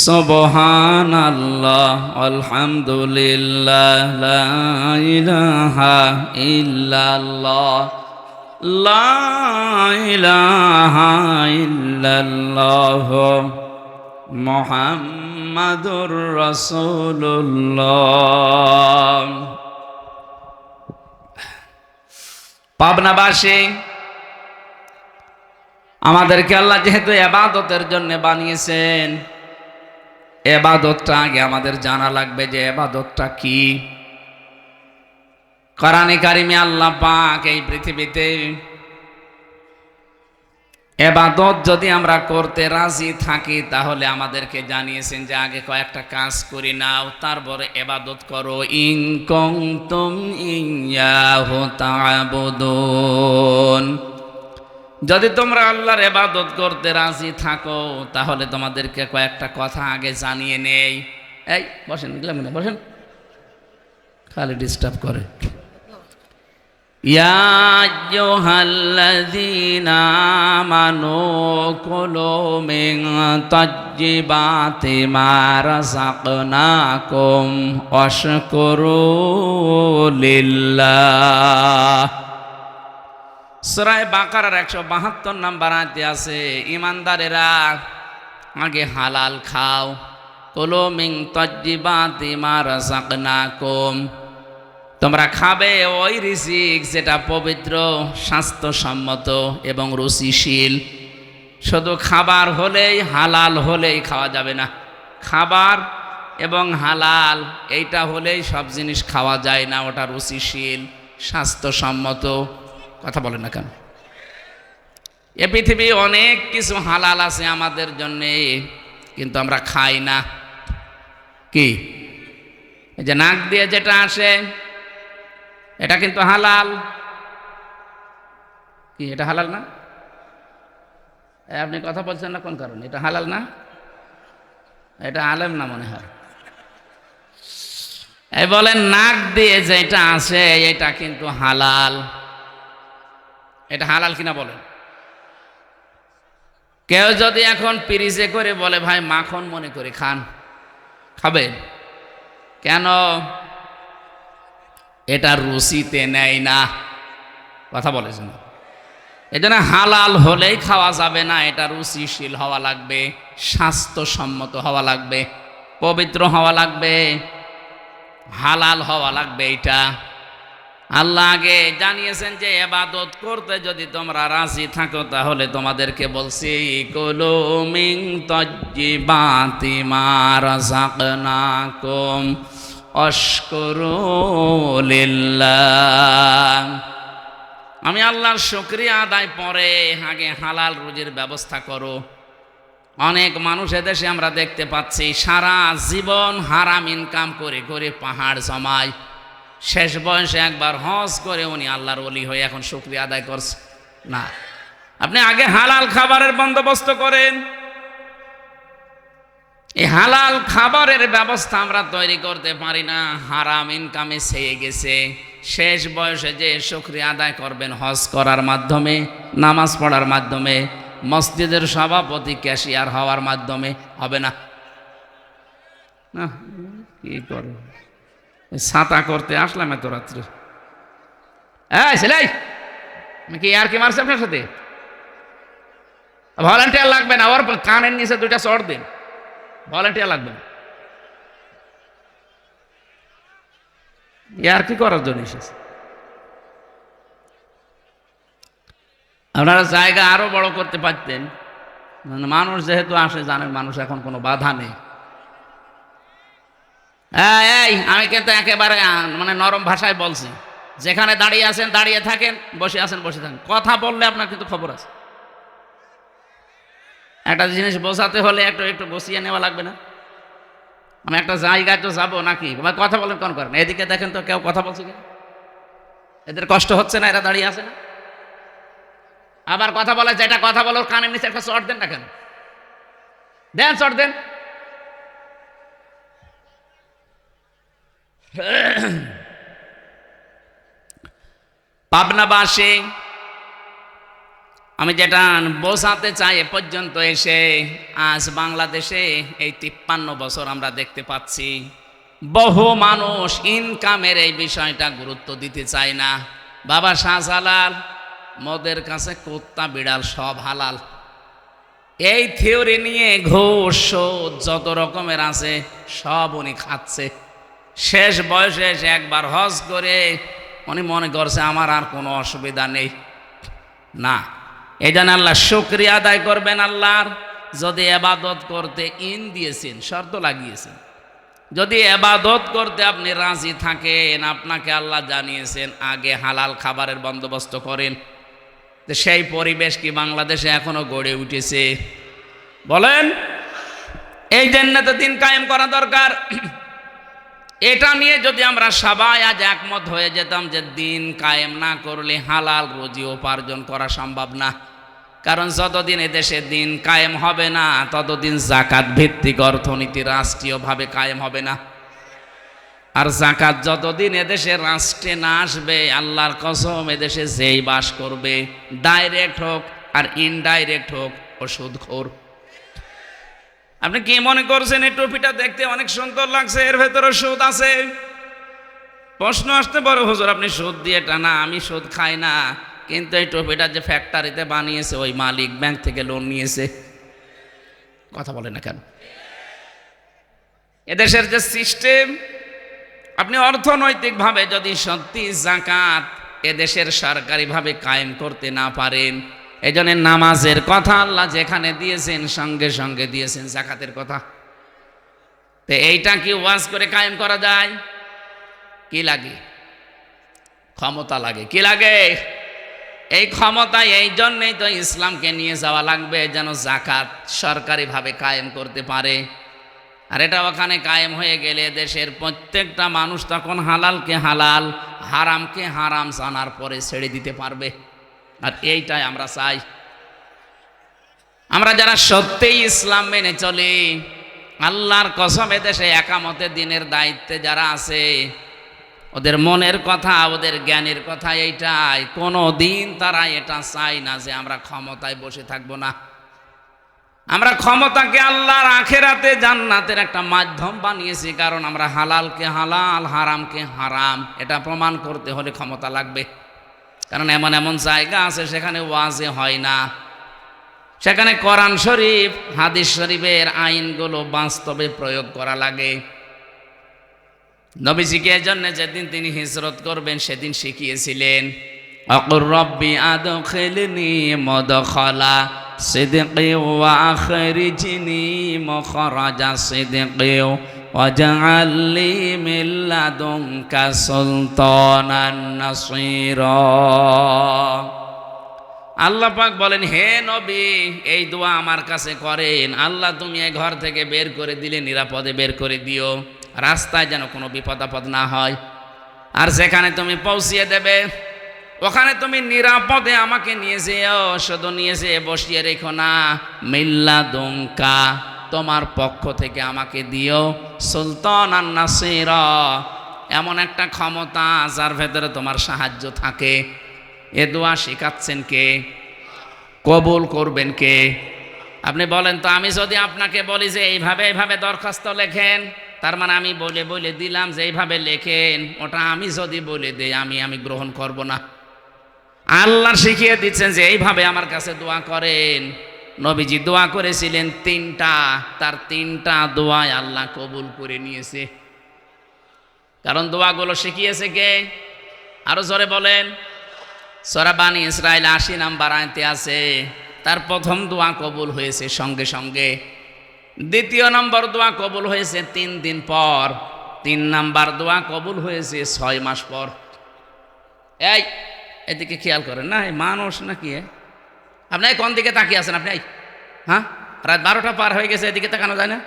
সুবহানাল্লাহ, আলহামদুলিল্লাহ, লা ইলাহা ইল্লাল্লাহ, লা ইলাহা ইল্লাল্লাহ, মুহাম্মাদুর রাসূলুল্লাহ। পাবনাবাসী, আমাদেরকে আল্লাহ যেহেতু ইবাদতের জন্য বানিয়েছেন, ইবাদতটা আগে আমাদের জানা লাগবে যে ইবাদতটা কি। কোরআনে কারিমে আল্লাহ পাক এই পৃথিবীতে ইবাদত যদি আমরা করতে রাজি থাকি, তাহলে আমাদেরকে জানিয়েছেন যে আগে কয়েকটা কাজ করে নাও, তারপরে ইবাদত করো। ইন কুনতুম ইয়্যাহু তা'বুদুন, যদি তোমরা আল্লাহর ইবাদত করতে রাজি থাকো, তাহলে তোমাদেরকে কয়েকটা কথা আগে জানিয়ে নেই। এই বসেন, বসেন, খালি ডিস্টার্ব করে। ইয়া আইয়ুহাল্লাযীনা আমানু কুলু মিন তাজ্জিবাতি মা রাযাকনাকুম ওয়াশকুরু লিল্লাহ। সূরা বাকারার 172 নম্বর আয়াতে আছে, ঈমানদারেরা আগে হালাল খাও। কুলু মিন তাজ্জিবাতি মা রাযাকনাকুম, তোমরা খাবে ওই রিজিক যেটা পবিত্র, স্বাস্থ্যসম্মত এবং রুচিশীল। শুধু খাবার হলেই, হালাল হলেই খাওয়া যাবে না। খাবার এবং হালাল এইটা হলেই সব জিনিস খাওয়া যায় না, ওটা রুচিশীল, স্বাস্থ্যসম্মত। কথা বলেন না কেন? এ পৃথিবী অনেক কিছু হালাল আছে আমাদের জন্যে, কিন্তু আমরা খাই না। কি? এই যে নাক দিয়ে যেটা আসে, এটা কিন্তু হালাল। কি এটা হালাল না? আপনি কথা বলছেন না কোন কারণে? এটা হালাল না? এটা আলেম না মনে হয়। এই বলেন নাক দিয়ে যেটা আসে এটা কিন্তু হালাল। এটা হালাল কিনা বলেন? কেউ যদি এখন পিরিজে করে বলে ভাই মাখন মনে করে খান, খাবেন কেন? এটা রুচিতে নেয় না। কথা বলেছেন। এই জন্য হালাল হলেই খাওয়া যাবে না, এটা রুচিশীল হওয়া লাগবে, স্বাস্থ্যসম্মত হওয়া লাগবে, পবিত্র হওয়া লাগবে, হালাল হওয়া লাগবে। এটা আল্লাহ আগে জানিয়েছেন যে ইবাদত করতে যদি তোমরা রাজি থাকো, তাহলে তোমাদেরকে বলছি কুলু মিন তাজ্জিবাতি মা রাযাকনাকুম ওয়াশকুরু লিল্লাহ। আমি আল্লাহর শুকরিয়া আদায় পরে আগে হালাল রুজির ব্যবস্থা করো। অনেক মানুষ এদেশে আমরা দেখতে পাচ্ছি সারা জীবন হারাম ইনকাম করে করে পাহাড় জমায়, শেষ বয়সে একবার হজ করে উনি আল্লাহর ওলি হয়ে এখন শুকরিয়া আদায় করছে। না, আপনি আগে হালাল খাবারের বন্দোবস্ত করেন। এই হালাল খাবারের ব্যবস্থা আমরা তৈরি করতে পারি না, হারাম ইনকামে ছেয়ে গেছে। শেষ বয়সে যে শুকরিয়া আদায় করবেন হজ করার মাধ্যমে, নামাজ পড়ার মাধ্যমে, মসজিদের সভাপতি ক্যাশিয়ার হওয়ার মাধ্যমে হবে না। না কি করে ছাতা করতে আসলাম এত রাত্রে। সেলাই আমি কি আর কি মারছি আপনার সাথে? ভলান্টিয়ার লাগবে না, ওর কানের নিচে দুইটা চড় দিন, ভলান্টিয়ার লাগবে না। আর কি করার জন্য এসেছে? আপনারা জায়গা আরো বড় করতে পারতেন। মানুষ যেহেতু আসে, জানেন মানুষ এখন কোনো বাধা নেই। এই আমি কিন্তু একেবারে মানে নরম ভাষায় বলছি, যেখানে দাঁড়িয়ে আছেন দাঁড়িয়ে থাকেন, বসে আছেন বসে থাকেন। কথা বললে আপনার কিন্তু খবর আছে। একটা জিনিস বোঝাতে হলে একটু একটু বসিয়ে নেওয়া লাগবে না? আমি একটা জায়গায় তো যাবো নাকি, কথা বলেন কোন করেন? এদিকে দেখেন তো কেউ কথা বলছে কি? এদের কষ্ট হচ্ছে না? এরা দাঁড়িয়ে আছে না? আবার কথা বলে, যেটা কথা বলো কানের নিচে একটা চট দেন না কেন? দেন চট দেন। পাবনাবাসী আমি যেটা বোঝাতে চাই, এ পর্যন্ত এসে আজ বাংলাদেশে এই 53 বছর আমরা দেখতে পাচ্ছি বহু মানুষ ইনকামের এই বিষয়টা গুরুত্ব দিতে চায় না। বাবা শাহজালাল, মদের কাছে কুত্তা বিড়াল সব হালাল, এই থিওরি নিয়ে ঘুষ সুদ যত রকমের আছে সব উনি খাচ্ছে। শেষ বয়সে এসে একবার হজ করে উনি মনে করছে আমার আর কোনো অসুবিধা নেই। না, এই জন্য আল্লাহ শুকরিয়া আদায় করবেন আল্লাহর। যদি এবাদত করতে দিয়েছেন, শর্ত লাগিয়েছেন, যদি এবাদত করতে আপনি রাজি থাকেন, আপনাকে আল্লাহ জানিয়েছেন আগে হালাল খাবারের বন্দোবস্ত করেন। সেই পরিবেশ কি বাংলাদেশে এখনো গড়ে উঠেছে? বলেন। এই জন্য তো দিন কায়েম করা দরকার। এটা নিয়ে যদি আমরা সবাই আজ একমত হয়ে যেতাম যে দিন কায়েম না করলে হালাল রুজি উপার্জন করা সম্ভব না। কারণ যতদিন এদেশে দিন কায়েম হবে না, ততদিন যাকাত ভিত্তিক অর্থনীতি রাষ্ট্রীয়ভাবে কায়েম হবে না। আর যাকাত যতদিন এদেশে রাষ্ট্রে না আসবে, আল্লাহর কসম এদেশে যেই বাস করবে, ডাইরেক্ট হোক আর ইনডাইরেক্ট হোক, ও সুদখোর। আপনি কি মনে করছেন এই টুপিটা দেখতে অনেক সুন্দর লাগছে, এর ভেতরে সুদ আছে? প্রশ্ন আসতে পারে, হুজুর আপনি সুদ দিয়ে টানা, আমি সুদ খাই না, কিন্তু এই টুপিটা যে ফ্যাক্টরিতে বানিয়েছে ওই মালিক ব্যাংক থেকে লোন নিয়েছে। কথা বলে না কেন? এদেশের যে সিস্টেম, আপনি অর্থনৈতিকভাবে যদি সত্যি যাকাত এদেশের সরকারিভাবে কায়েম করতে না পারেন, এই জন্য নামাজের কথা আল্লাহ যেখানে দিয়েছেন সঙ্গে সঙ্গে দিয়েছেন যাকাতের কথা। তো এইটা কি ওয়াজ করে কায়েম করা যায়? কি লাগে? ক্ষমতা লাগে। কি লাগে? এই ক্ষমতা। এই জন্যই তো ইসলামকে নিয়ে যাওয়া লাগবে, যেন যাকাত সরকারিভাবে কায়েম করতে পারে। আর এটা ওখানে কায়েম হয়ে গেলে দেশের প্রত্যেকটা মানুষ তখন হালালকে হালাল, হারামকে হারাম জানার পরে ছেড়ে দিতে পারবে। আর এইটাই আমরা চাই। আমরা যারা সত্যিই ইসলাম মেনে চলি, আল্লাহর কসম এদেশে একামতে দিনের দায়িত্বে যারা আছে, ওদের মনের কথা, ওদের জ্ঞানের কথা এইটাই, কোনো দিন তারা এটা চায় না যে আমরা ক্ষমতায় বসে থাকবো না। আমরা ক্ষমতাকে আল্লাহর আখেরাতে জান্নাতের একটা মাধ্যম বানিয়েছি, কারণ আমরা হালালকে হালাল, হারামকে হারাম, এটা প্রমাণ করতে হলে ক্ষমতা লাগবে। কারণ এমন এমন জায়গা আছে সেখানে ওয়াজে হয় না, সেখানে কোরআন শরীফ হাদিস শরীফের আইনগুলো বাস্তবে প্রয়োগ করা লাগে। নবীজিকে এজন্য যেদিন তিনি হিজরত করবেন সেদিন শিখিয়েছিলেন, আকুর রব্বি আদখিলনি মুদখালা সিদকি ওয়া আখরিজনি মুখরাজা সিদকি ওয়াজআল লি মিন লাদুনকা সুলতানান নাসীরা। আল্লাহ পাক বলেন, হে নবী, এই দোয়া আমার কাছে করেন, আল্লাহ তুমি এই ঘর থেকে বের করে দিলে নিরাপদে বের করে দিও, রাস্তায় যেন কোনো বিপদ আপদ না হয়। আর যেখানে তুমি পৌঁছিয়ে দেবে ওখানে তুমি নিরাপদে আমাকে নিয়ে যেও, শুধু নিয়ে যেয়ে বসিয়ে রেখো না, মিল্লা দুঙ্কা, তোমার পক্ষ থেকে আমাকে দিও সুলতানান নাসিরা, এমন একটা ক্ষমতা যার ভেতরে তোমার সাহায্য থাকে। এ দোয়া শেখাচ্ছেন কে? কবুল করবেন কে? আপনি বলেন তো, আমি যদি আপনাকে বলি যে এইভাবে এইভাবে দরখাস্ত লেখেন, তার মানে আমি বলে বলে দিলাম যে এইভাবে লেখেন, ওটা আমি যদি বলে দেই আমি গ্রহণ করব না। আল্লাহ শিখিয়ে দিচ্ছেন যে এইভাবে আমার কাছে দোয়া করেন। নবীজি দোয়া করেছিলেন তিনটা, তার তিনটা দোয়ায় আল্লাহ কবুল করে নিয়েছে। কারণ দোয়াগুলো শিখিয়েছে কে? আরো জোরে বলেন। সূরা বানী ইসরাইল ৮০ নাম্বার আয়াতে আছে, তার প্রথম দোয়া কবুল হয়েছে সঙ্গে সঙ্গে, দ্বিতীয় নম্বর দোয়া কবুল হয়েছে ৩ দিন পর, ৩ নাম্বার দোয়া কবুল হয়েছে ৬ মাস পর। এই এদিকে খেয়াল করেন না, এই মানুষ নাকি আপনি কোন দিকে তাকিয়ে আছেন আপনি? হ্যাঁ, রাত ১২টা পার হয়ে গেছে, এদিকে তাকানো যায় না?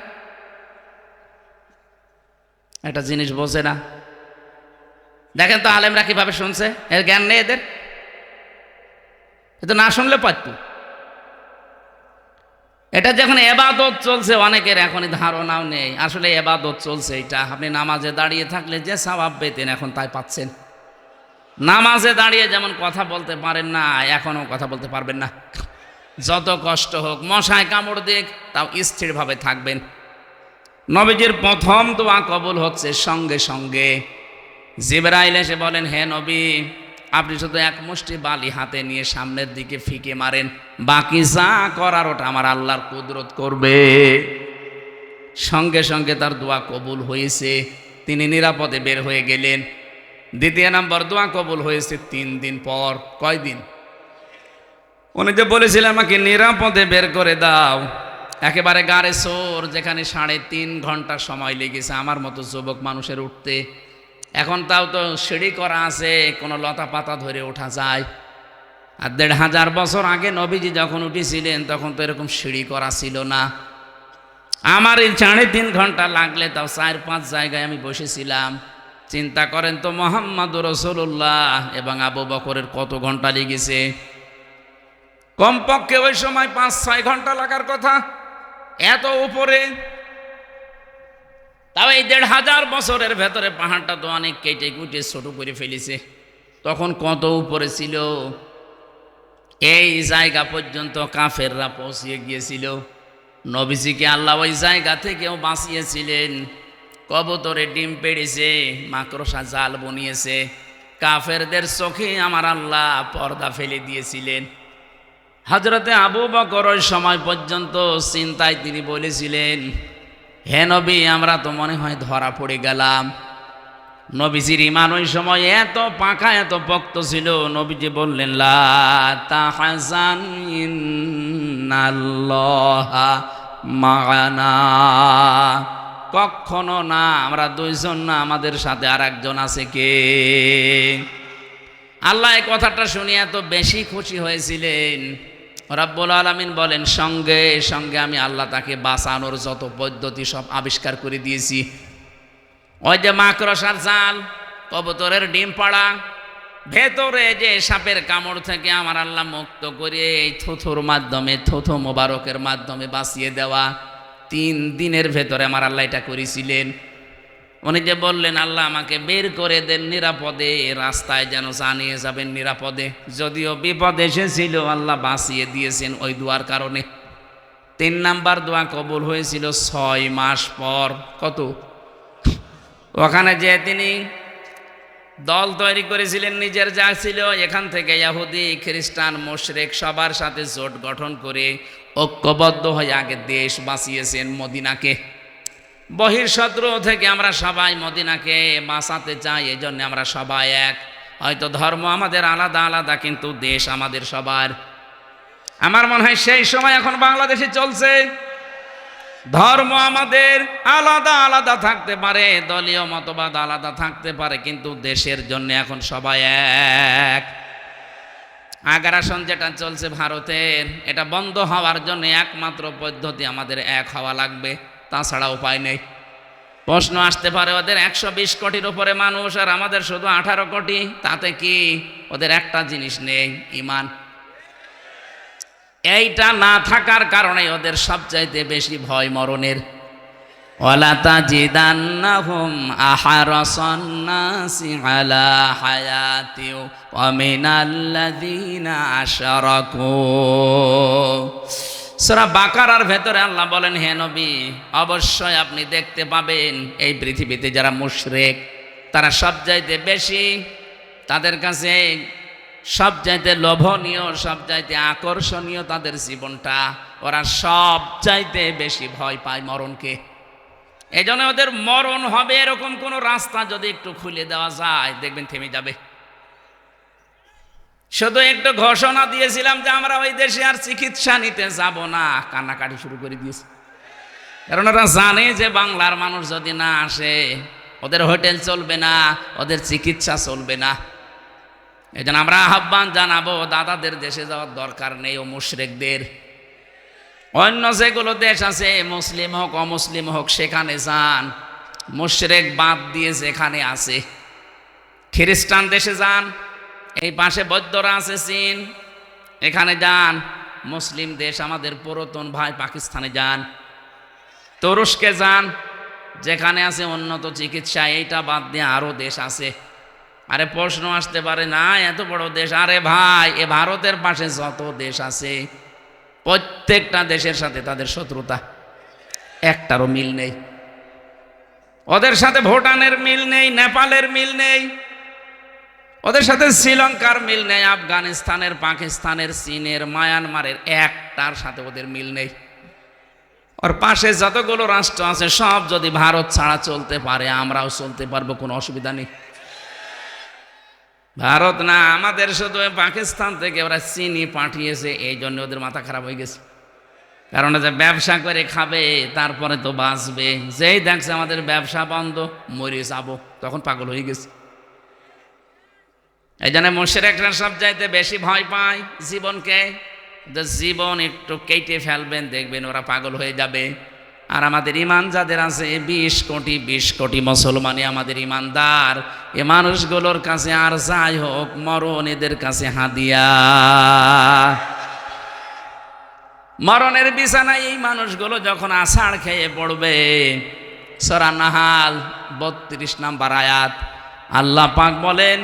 একটা জিনিস বোঝে না। দেখেন তো আলেমরা কিভাবে শুনছে, এর জ্ঞান নেই এদের, এটা না শুনলে পারত। এটা যখন এবাদত চলছে, অনেকের এখনই ধারণাও নেই আসলে এবাদত চলছে। এটা আপনি নামাজে দাঁড়িয়ে থাকলে যে সওয়াব পেতেন এখন তাই পাচ্ছেন। নামাজে দাঁড়িয়ে যেমন কথা বলতে পারেন না, এখনও কথা বলতে পারবেন না। যত কষ্ট হোক, মশায় কামড় দিক, তাও স্থিরভাবে থাকবেন। নবীজির প্রথম দোয়া কবুল হচ্ছে সঙ্গে সঙ্গে। জিবরাইল এসে বলেন, হে নবী, আপনি শুধু এক মুষ্টি বালি হাতে নিয়ে সামনের দিকে ফিকে মারেন, বাকি যা করার ওটা আমার আল্লাহর কুদরত করবে। সঙ্গে সঙ্গে তার দোয়া কবুল হয়েছে, তিনি নিরাপদে বের হয়ে গেলেন। দ্বিতীয় নম্বর দোয়া কবুল হয়েছে ৩ দিন পর। কয় দিন? উনি যে বলেছিলেন আমাকে নিরাপদে বের করে দাও, একেবারে গাড়ে সোর, যেখানে ৩.৫ ঘন্টা সময় লেগেছে আমার মতো যুবক মানুষের উঠতে। এখন তাও তো সিঁড়ি করা আছে, কোনো লতা পাতা ধরে ওঠা যায়। আর ১৫০০ বছর আগে নবীজি যখন উঠেছিলেন তখন তো এরকম সিঁড়ি করা ছিল না। আমার এই ৩.৫ ঘন্টা লাগলে তাও ৪-৫ জায়গায় আমি বসেছিলাম। চিন্তা করেন তো, মুহাম্মদুর রাসূলুল্লাহ এবং আবু বকরের কত ঘন্টা লেগেছে? কমপক্ষে ওই সময় ৫-৬ ঘন্টা লাগার কথা, এত উপরে। তাও এই ১৫০০ বছরের ভেতরে পাহাড়টা তো অনেক কেটে কুটে ছোট করে ফেলেছে। তখন কত উপরে ছিল? এই জায়গা পর্যন্ত কাফেররা পৌঁছিয়ে গিয়েছিল। নবীজিকে আল্লাহ ওই জায়গা থেকেও বাঁচিয়েছিলেন। কবুতরে ডিম পেড়েছে, মাকড়সা জাল বনিয়েছে, কাফেরদের চোখে আমার আল্লাহ পর্দা ফেলে দিয়েছিলেন। হযরতে আবু বকর ওই সময় পর্যন্ত চিন্তায় তিনি বলেছিলেন, হে নবী, আমরা তো মনে হয় ধরা পড়ে গেলাম। নবীজির ঈমান ওই সময় এত পাকা, এত পক্ত ছিল। নবীজি বললেন, লা তাহজান ইন্নাল্লাহা মা'ানা, কখনো না, আমরা দুইজন না, আমাদের সাথে আর একজন আছে। কে? আল্লাহ এই কথাটা শুনে এত বেশি খুশি হয়েছিলেন, রব্বুল আলামিন বলেন, সঙ্গে সঙ্গে আমি আল্লাহ তাকে বাঁচানোর যত পদ্ধতি সব আবিষ্কার করে দিয়েছি। ওই যে মাকড়সার জাল, কবুতরের ডিম পাড়া, ভেতরে যে সাপের কামড় থেকে আমার আল্লাহ মুক্ত করে এই থুথুর মাধ্যমে, থুথু মোবারকের মাধ্যমে বাঁচিয়ে দেওয়া, ৩ দিনের ভেতরে আমার আল্লাহ এটা করেছিলেন। উনি যে বললেন, আল্লাহ আমাকে বের করে দেন নিরাপদে, রাস্তায় যেন জানিয়ে যাবেন নিরাপদে। যদিও বিপদ এসেছিল, আল্লাহ বাঁচিয়ে দিয়েছেন ওই দোয়ার কারণে। ৩ নাম্বার দোয়া কবুল হয়েছিল ৬ মাস পর। কত? ওখানে যে তিনি দল তৈরি করেছিলেন, নিজের যা ছিল, এখান থেকে ইহুদি, খ্রিস্টান, মুশরিক সবার সাথে জোট গঠন করে ঐক্যবদ্ধ হয়ে আগে দেশ বাঁচিয়েছেন মদিনাকে। বহির্শত্রু থেকে আমরা সবাই মদিনাকে বাঁচাতে চাই, এই জন্য আমরা সবাই এক। হয়তো ধর্ম আমাদের আলাদা আলাদা, কিন্তু দেশ আমাদের সবার। আমার মনে হয় সেই সময় এখন বাংলাদেশে চলছে। ধর্ম আমাদের আলাদা আলাদা থাকতে পারে, দলীয় মতবাদ আলাদা থাকতে পারে, কিন্তু দেশের জন্য এখন সবাই এক। আগ্রাসন যেটা চলছে ভারতের, এটা বন্ধ হওয়ার জন্য একমাত্র পদ্ধতি আমাদের এক হওয়া লাগবে, তাছাড়া উপায় নেই। প্রশ্ন আসতে পারে ওদের 120 কোটির উপরে মানুষ আর আমাদের শুধু 18 কোটি, তাতে কি? ওদের একটা জিনিস নেই, ঈমান। এইটা না থাকার কারণে ওদের সবচাইতে বেশি ভয় মরণের। ওয়ালা তাজিদান্নাহুম আহরাসান নাসি আলা হায়াতি ওয়া মিনাল্লাযীনা আশরাকু। সূরা বাকারার ভেতরে আল্লাহ বলেন, হে নবী, অবশ্যই আপনি দেখতে পাবেন এই পৃথিবীতে যারা মুশরিক তারা সবচাইতে বেশি, তাদের কাছে সবচাইতে লোভনীয়, সবচাইতে আকর্ষণীয় তাদের জীবনটা, ওরা সবচাইতে বেশি ভয় পায় মরণকে। এই জন্য ওদের মরণ হবে এরকম কোন রাস্তা যদি একটু খুলে দেওয়া যায়, দেখবেন থেমে যাবে। শুধু একটু ঘোষণা দিয়েছিলাম যে আমরা ওই দেশে আর চিকিৎসা নিতে যাব না, কান্নাকাটি শুরু করে দিয়েছে। কারণ ওরা জানে যে বাংলার মানুষ যদি না আসে ওদের হোটেল চলবে না, ওদের চিকিৎসা চলবে না। এই জন্য আমরা আহ্বান জানাবো, দাদাদের দেশে যাওয়ার দরকার নেই, ও মুশরিকদের। অন্য যেগুলো দেশ আছে, মুসলিম হোক অমুসলিম হোক, সেখানে যান। মুশরিক বাদ দিয়ে যেখানে আছে, খ্রিস্টান দেশে যান, এই পাশে বৌদ্ধরা আছে চীন, এখানে যান। মুসলিম দেশ আমাদের পুরাতন ভাই পাকিস্তানে যান, তুরস্কে যান, যেখানে আছে উন্নত চিকিৎসা। এইটা বাদ দিয়ে আরো দেশ আছে। আরে প্রশ্ন আসতে পারে, না এত বড় দেশ, আরে ভাই এ ভারতের পাশে যত দেশ আছে প্রত্যেকটা দেশের সাথে তাদের শত্রুতা, একটারও মিল নেই। ওদের সাথে ভুটানের মিল নেই, নেপালের মিল নেই, ওদের সাথে শ্রীলঙ্কার মিল নেই, আফগানিস্তানের, পাকিস্তানের, চীনের, মায়ানমারের একটার সাথে ওদের মিল নেই। ওর পাশে যতগুলো রাষ্ট্র আছে সব যদি ভারত ছাড়া চলতে পারে, আমরাও চলতে পারবো, কোনো অসুবিধা নেই। ভারত না, আমাদের শুধু পাকিস্তান থেকে ওরা চিনি পাঠিয়েছে, এই জন্য ওদের মাথা খারাপ হয়ে গেছে। কারণ যে ব্যবসা করে খাবে তারপরে তো বাঁচবে, যেই দেখছে আমাদের ব্যবসা বন্ধ, মরে যাবো, তখন পাগল হয়ে গেছে। এই জন্য মুশরিকরা সবচাইতে বেশি ভয় পায় জীবনকে। জীবন একটু কেটে ফেলবেন, দেখবেন ওরা পাগল হয়ে যাবে। আর আমাদের ইমান যাদের আছে 20 কোটি মুসলমানই আমাদের ইমানদার, এ মানুষগুলোর কাছে আর যাই হোক মরণ এদের কাছে হাদিয়া। মরণের বিছানায় এই মানুষগুলো যখন আষাঢ় খেয়ে পড়বে, সূরা নাহাল 32 নম্বর আয়াত, আল্লাহ পাক বলেন,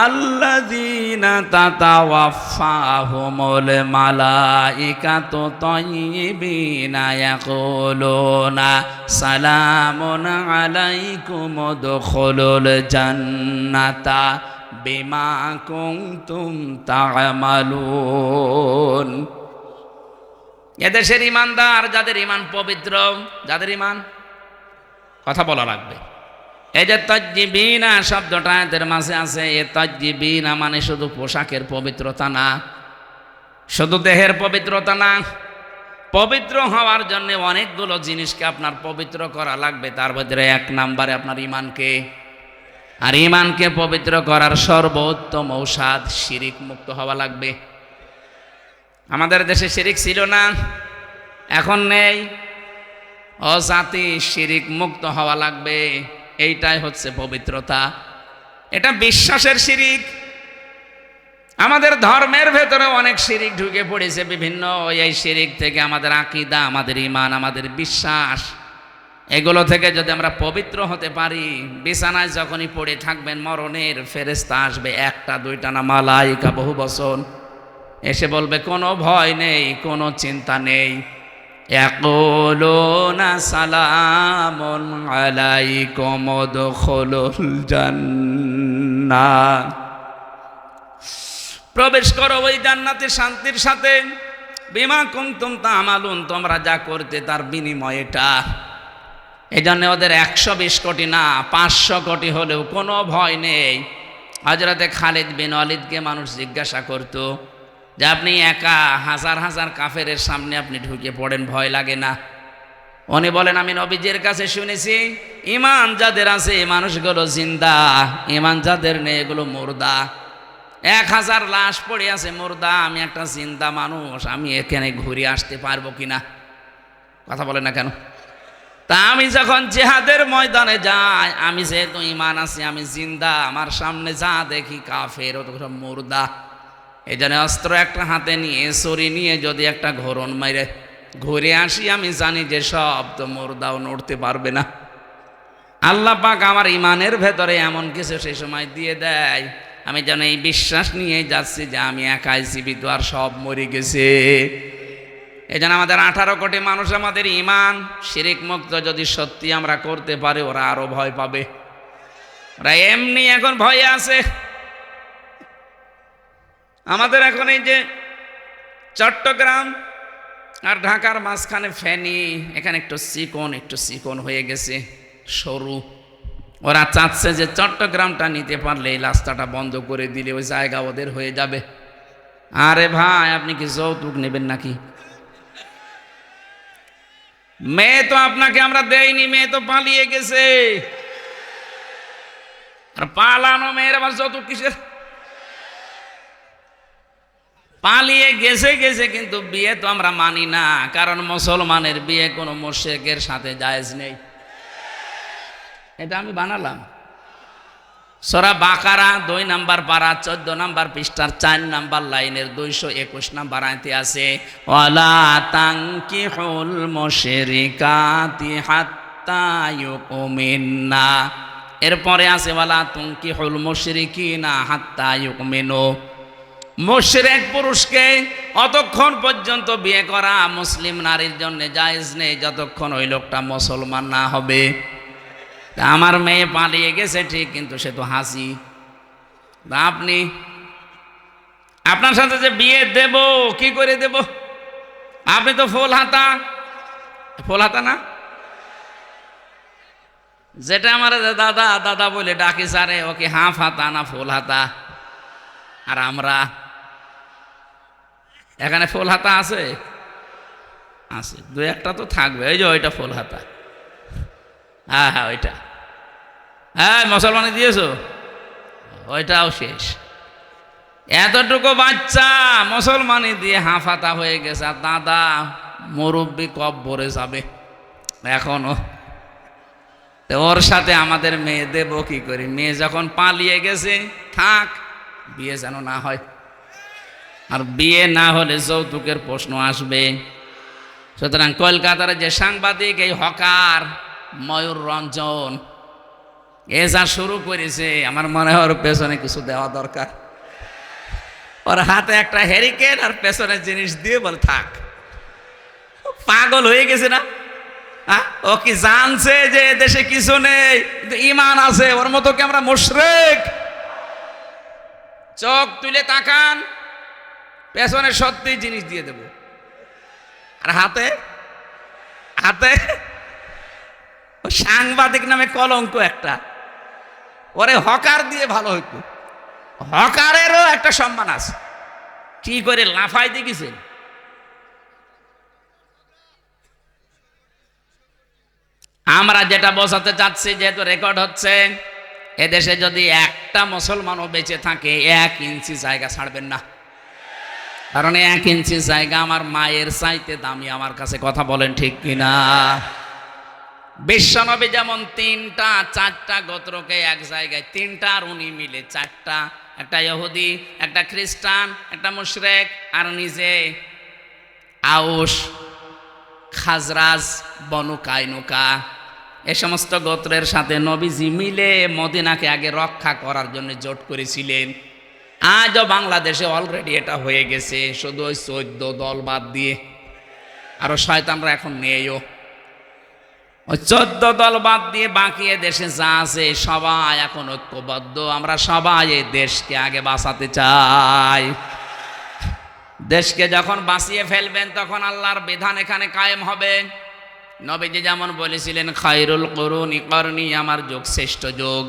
আল্লাযীনা তাতাওয়াফাহুমুল মালাইকাতু তাইয়্যিবিনা ইয়াকুলুনা সালামুন আলাইকুম উদখুলুল জান্নাতা বিমা কুনতুম তা'মালুন। এদেশের ইমানদার, যাদের ইমান পবিত্র, যাদের ইমান, কথা বলা লাগবে। এই যে তাজ্জিবিনা শব্দটা এদের মাঝে আছে, এ তাজ্জিবিনা মানে শুধু পোশাকের পবিত্রতা না, শুধু দেহের পবিত্রতা না। পবিত্র হওয়ার জন্য অনেকগুলো জিনিসকে আপনার পবিত্র করা লাগবে, তার ভিতরে 1 নম্বরে আপনার ইমানকে। আর ইমানকে পবিত্র করার সর্বোত্তম ঔষধ শিরিক মুক্ত হওয়া লাগবে। আমাদের দেশে শিরিক ছিল না, এখন নেই। ও জাতি, শিরিক মুক্ত হওয়া লাগবে, এইটাই হচ্ছে পবিত্রতা। এটা বিশ্বাসের শিরিক। আমাদের ধর্মের ভেতরে অনেক শিরিক ঢুকে পড়েছে বিভিন্ন, এই শিরিক থেকে আমাদের আকীদা, আমাদের ঈমান, আমাদের বিশ্বাস, এগুলো থেকে যদি আমরা পবিত্র হতে পারি, বিছানায় যখনই পড়ে থাকবেন মরণের ফেরেশতা আসবে, 1টা 2টা না, মালাইকা বহু বচন, এসে বলবে কোনো ভয় নেই, কোনো চিন্তা নেই। ইয়াকুলুনা সালামুন আলাইকুম উদখুলুল জান্নাহ, প্রবেশ করো ওই জান্নাতে শান্তির সাথে। বিমা কুনতুম তা'মালুন, তোমরা যা করতে তার বিনিময় এটা। এই জন্য ওদের 120 কোটি না, 500 কোটি হলেও কোনো ভয় নেই। হযরতে খালিদ বিন ওয়ালিদকে মানুষ জিজ্ঞাসা করতো যে আপনি একা হাজার হাজার কাফেরের সামনে আপনি ঢুকে পড়েন, ভয় লাগে না? উনি বলেন, আমি নবীজির কাছে শুনেছি ইমান যাদের আছে এই মানুষগুলো জিন্দা, ইমান যাদের নেই এগুলো মুর্দা। 1000 লাশ পড়ে আছে মুর্দা। আমি একটা জিন্দা মানুষ, আমি এখানে ঘুরে আসতে পারবো কিনা? কথা বলে না কেন? তা আমি যখন জিহাদের ময়দানে যাই, আমি যেহেতু ঈমান আছি, আমি জিন্দা, আমার সামনে যা দেখি কাফের, ও তো সব মুর্দা। এই জন্য অস্ত্র একটা হাতে নিয়ে, ছড়ি নিয়ে যদি একটা ঘোরণ মাইরে ঘুরে আসি, আমি জানি যে সব তো মুর্দাও নড়তে পারবে না। আল্লাহ পাক আমার ইমানের ভেতরে এমন কিছু সেই সময় দিয়ে দেয়, আমি যেন এই বিশ্বাস নিয়ে যাচ্ছি যে আমি একাই জীবিত, আর সব মরে গেছে। এই জন্য আমাদের 18 কোটি মানুষ, আমাদের ইমান শিরিক মুক্ত যদি সত্যি আমরা করতে পারি, ওরা আরো ভয় পাবে। ওরা এমনি এখন ভয়ে আছে। আমাদের এখন এই যে চট্টগ্রাম আর ঢাকার মাঝখানে ফেনী, এখানে একটু চিকন হয়ে গেছে, সরু। ওরা চাচ্ছে যে চট্টগ্রামটা নিতে পারলে, এই রাস্তাটা বন্ধ করে দিলে ওই জায়গা ওদের হয়ে যাবে। আরে ভাই, আপনি কি যৌতুক নেবেন নাকি? মেয়ে তো আপনাকে আমরা দেইনি, মেয়ে তো পালিয়ে গেছে। আর পালানো মেয়ের আবার যৌতুক কিসের? পালিয়ে গেছে কিন্তু বিয়ে তো আমরা মানি না, কারণ মুসলমানের বিয়ে কোনো মুশরিকের সাথে জায়েজ নেই। এটা আমি বানালাম। সূরা বাকারা 2 নম্বর পারা 14 নম্বর পৃষ্ঠার 4 নম্বর লাইনের 221 নম্বর আয়াতে আছে, ওয়ালা তানকিহুল মুশরিকাতি হাত্তা ইউমিননা। এরপরে আছে ওয়ালা তুনকিহুল মুশরিকিনা হাত্তা ইউমিনু। মুশরিক পুরুষকে অতক্ষণ পর্যন্ত বিয়ে করা মুসলিম নারীর জন্য জায়েজ নেই, যতক্ষণ ওই লোকটা মুসলমান না হবে। আমার মেয়ে পালিয়ে গেছে ঠিক, কিন্তু সে তো হাসি। আপনি, আপনার সাথে যে বিয়ে দেব, কি করে দেব? আপনি তো ফুল হাতা না, যেটা আমার দাদা দাদা বলে ডাকি সারে, ওকে হাফ হাতা না ফুল হাতা। আর আমরা এখানে ফুল হাতা আছে, 2-1টা তো থাকবে। ওই যে ওইটা ফুল হাতা, হ্যাঁ ওইটা, হ্যাঁ মুসলমানে দিয়েছো, ওইটাও শেষ। এতটুকু বাচ্চা মুসলমানি দিয়ে হাফাতা হয়ে গেছে, আর দাদা মুরব্বী কব্বরে যাবে এখনো। ওর সাথে আমাদের মেয়ে দেব কি করি? মেয়ে যখন পালিয়ে গেছে, থাক, বিয়ে যেন না হয়। আর বিয়ে না হলে যৌতুকের প্রশ্ন আসবে। সুতরাং কলকাতার যে সাংবাদিক, এই হকার ময়ূর রঞ্জন, এ যা শুরু করেছে, আমার মনে হয় ওর পেছনে কিছু দেওয়া দরকার। ওর হাতে একটা হ্যারিকেন আর পেছনে জিনিস দিয়ে বলে থাক। পাগল হয়ে গেছে না? ও কি জানছে যে দেশে কিছু নেই, কিন্তু ইমান আছে? ওর মতো কি আমরা মুশরিক? চোখ তুলে তাকান, পেছনে সত্যি জিনিস দিয়ে দেব। আর হাতে সাংবাদিক নামে কলঙ্ক একটা। ওরে হকার দিয়ে ভালো হইতো, হকারেরও একটা সম্মান আছে। কি করে লাফাই দেখেছেন? আমরা যেটা বোঝাতে চাচ্ছি, যেহেতু রেকর্ড হচ্ছে, এদেশে যদি একটা মুসলমানও বেঁচে থাকে, 1 ইঞ্চি জায়গা ছাড়বেন না। কারণ 1 ইঞ্চি জায়গা আমার মায়ের চাইতে দামি আমার কাছে। কথা বলেন ঠিক কিনা? বিশ্বনবী যেমন 3-4টা গোত্রকে এক জায়গায়, 3টা আর উনি মিলে 4টা, একটা ইহুদি, একটা খ্রিস্টান, একটা মুশরিক, আর নিজে আউস, খাজরাজ, বনু কাইনুকা, এ সমস্ত গোত্রের সাথে নবীজি মিলে মদিনাকে আগে রক্ষা করার জন্য জোট করেছিলেন। আজও বাংলাদেশে অলরেডি এটা হয়ে গেছে, শুধু ওই 14 দল বাদ দিয়ে। আরো শয়তানরা এখন নেইও। ওই 14 দল বাদ দিয়ে বাকি দেশে যা আছে সবাই এখন ঐক্যবদ্ধ। আমরা সবাই এই দেশকে আগে বাঁচাতে চাই। দেশকে যখন বাঁচিয়ে ফেলবেন, তখন আল্লাহর বিধান এখানে কায়েম হবে। নবীজি যেমন বলেছিলেন, খায়রুল কুরুনি করনি, আমার যুগ শ্রেষ্ঠ যুগ।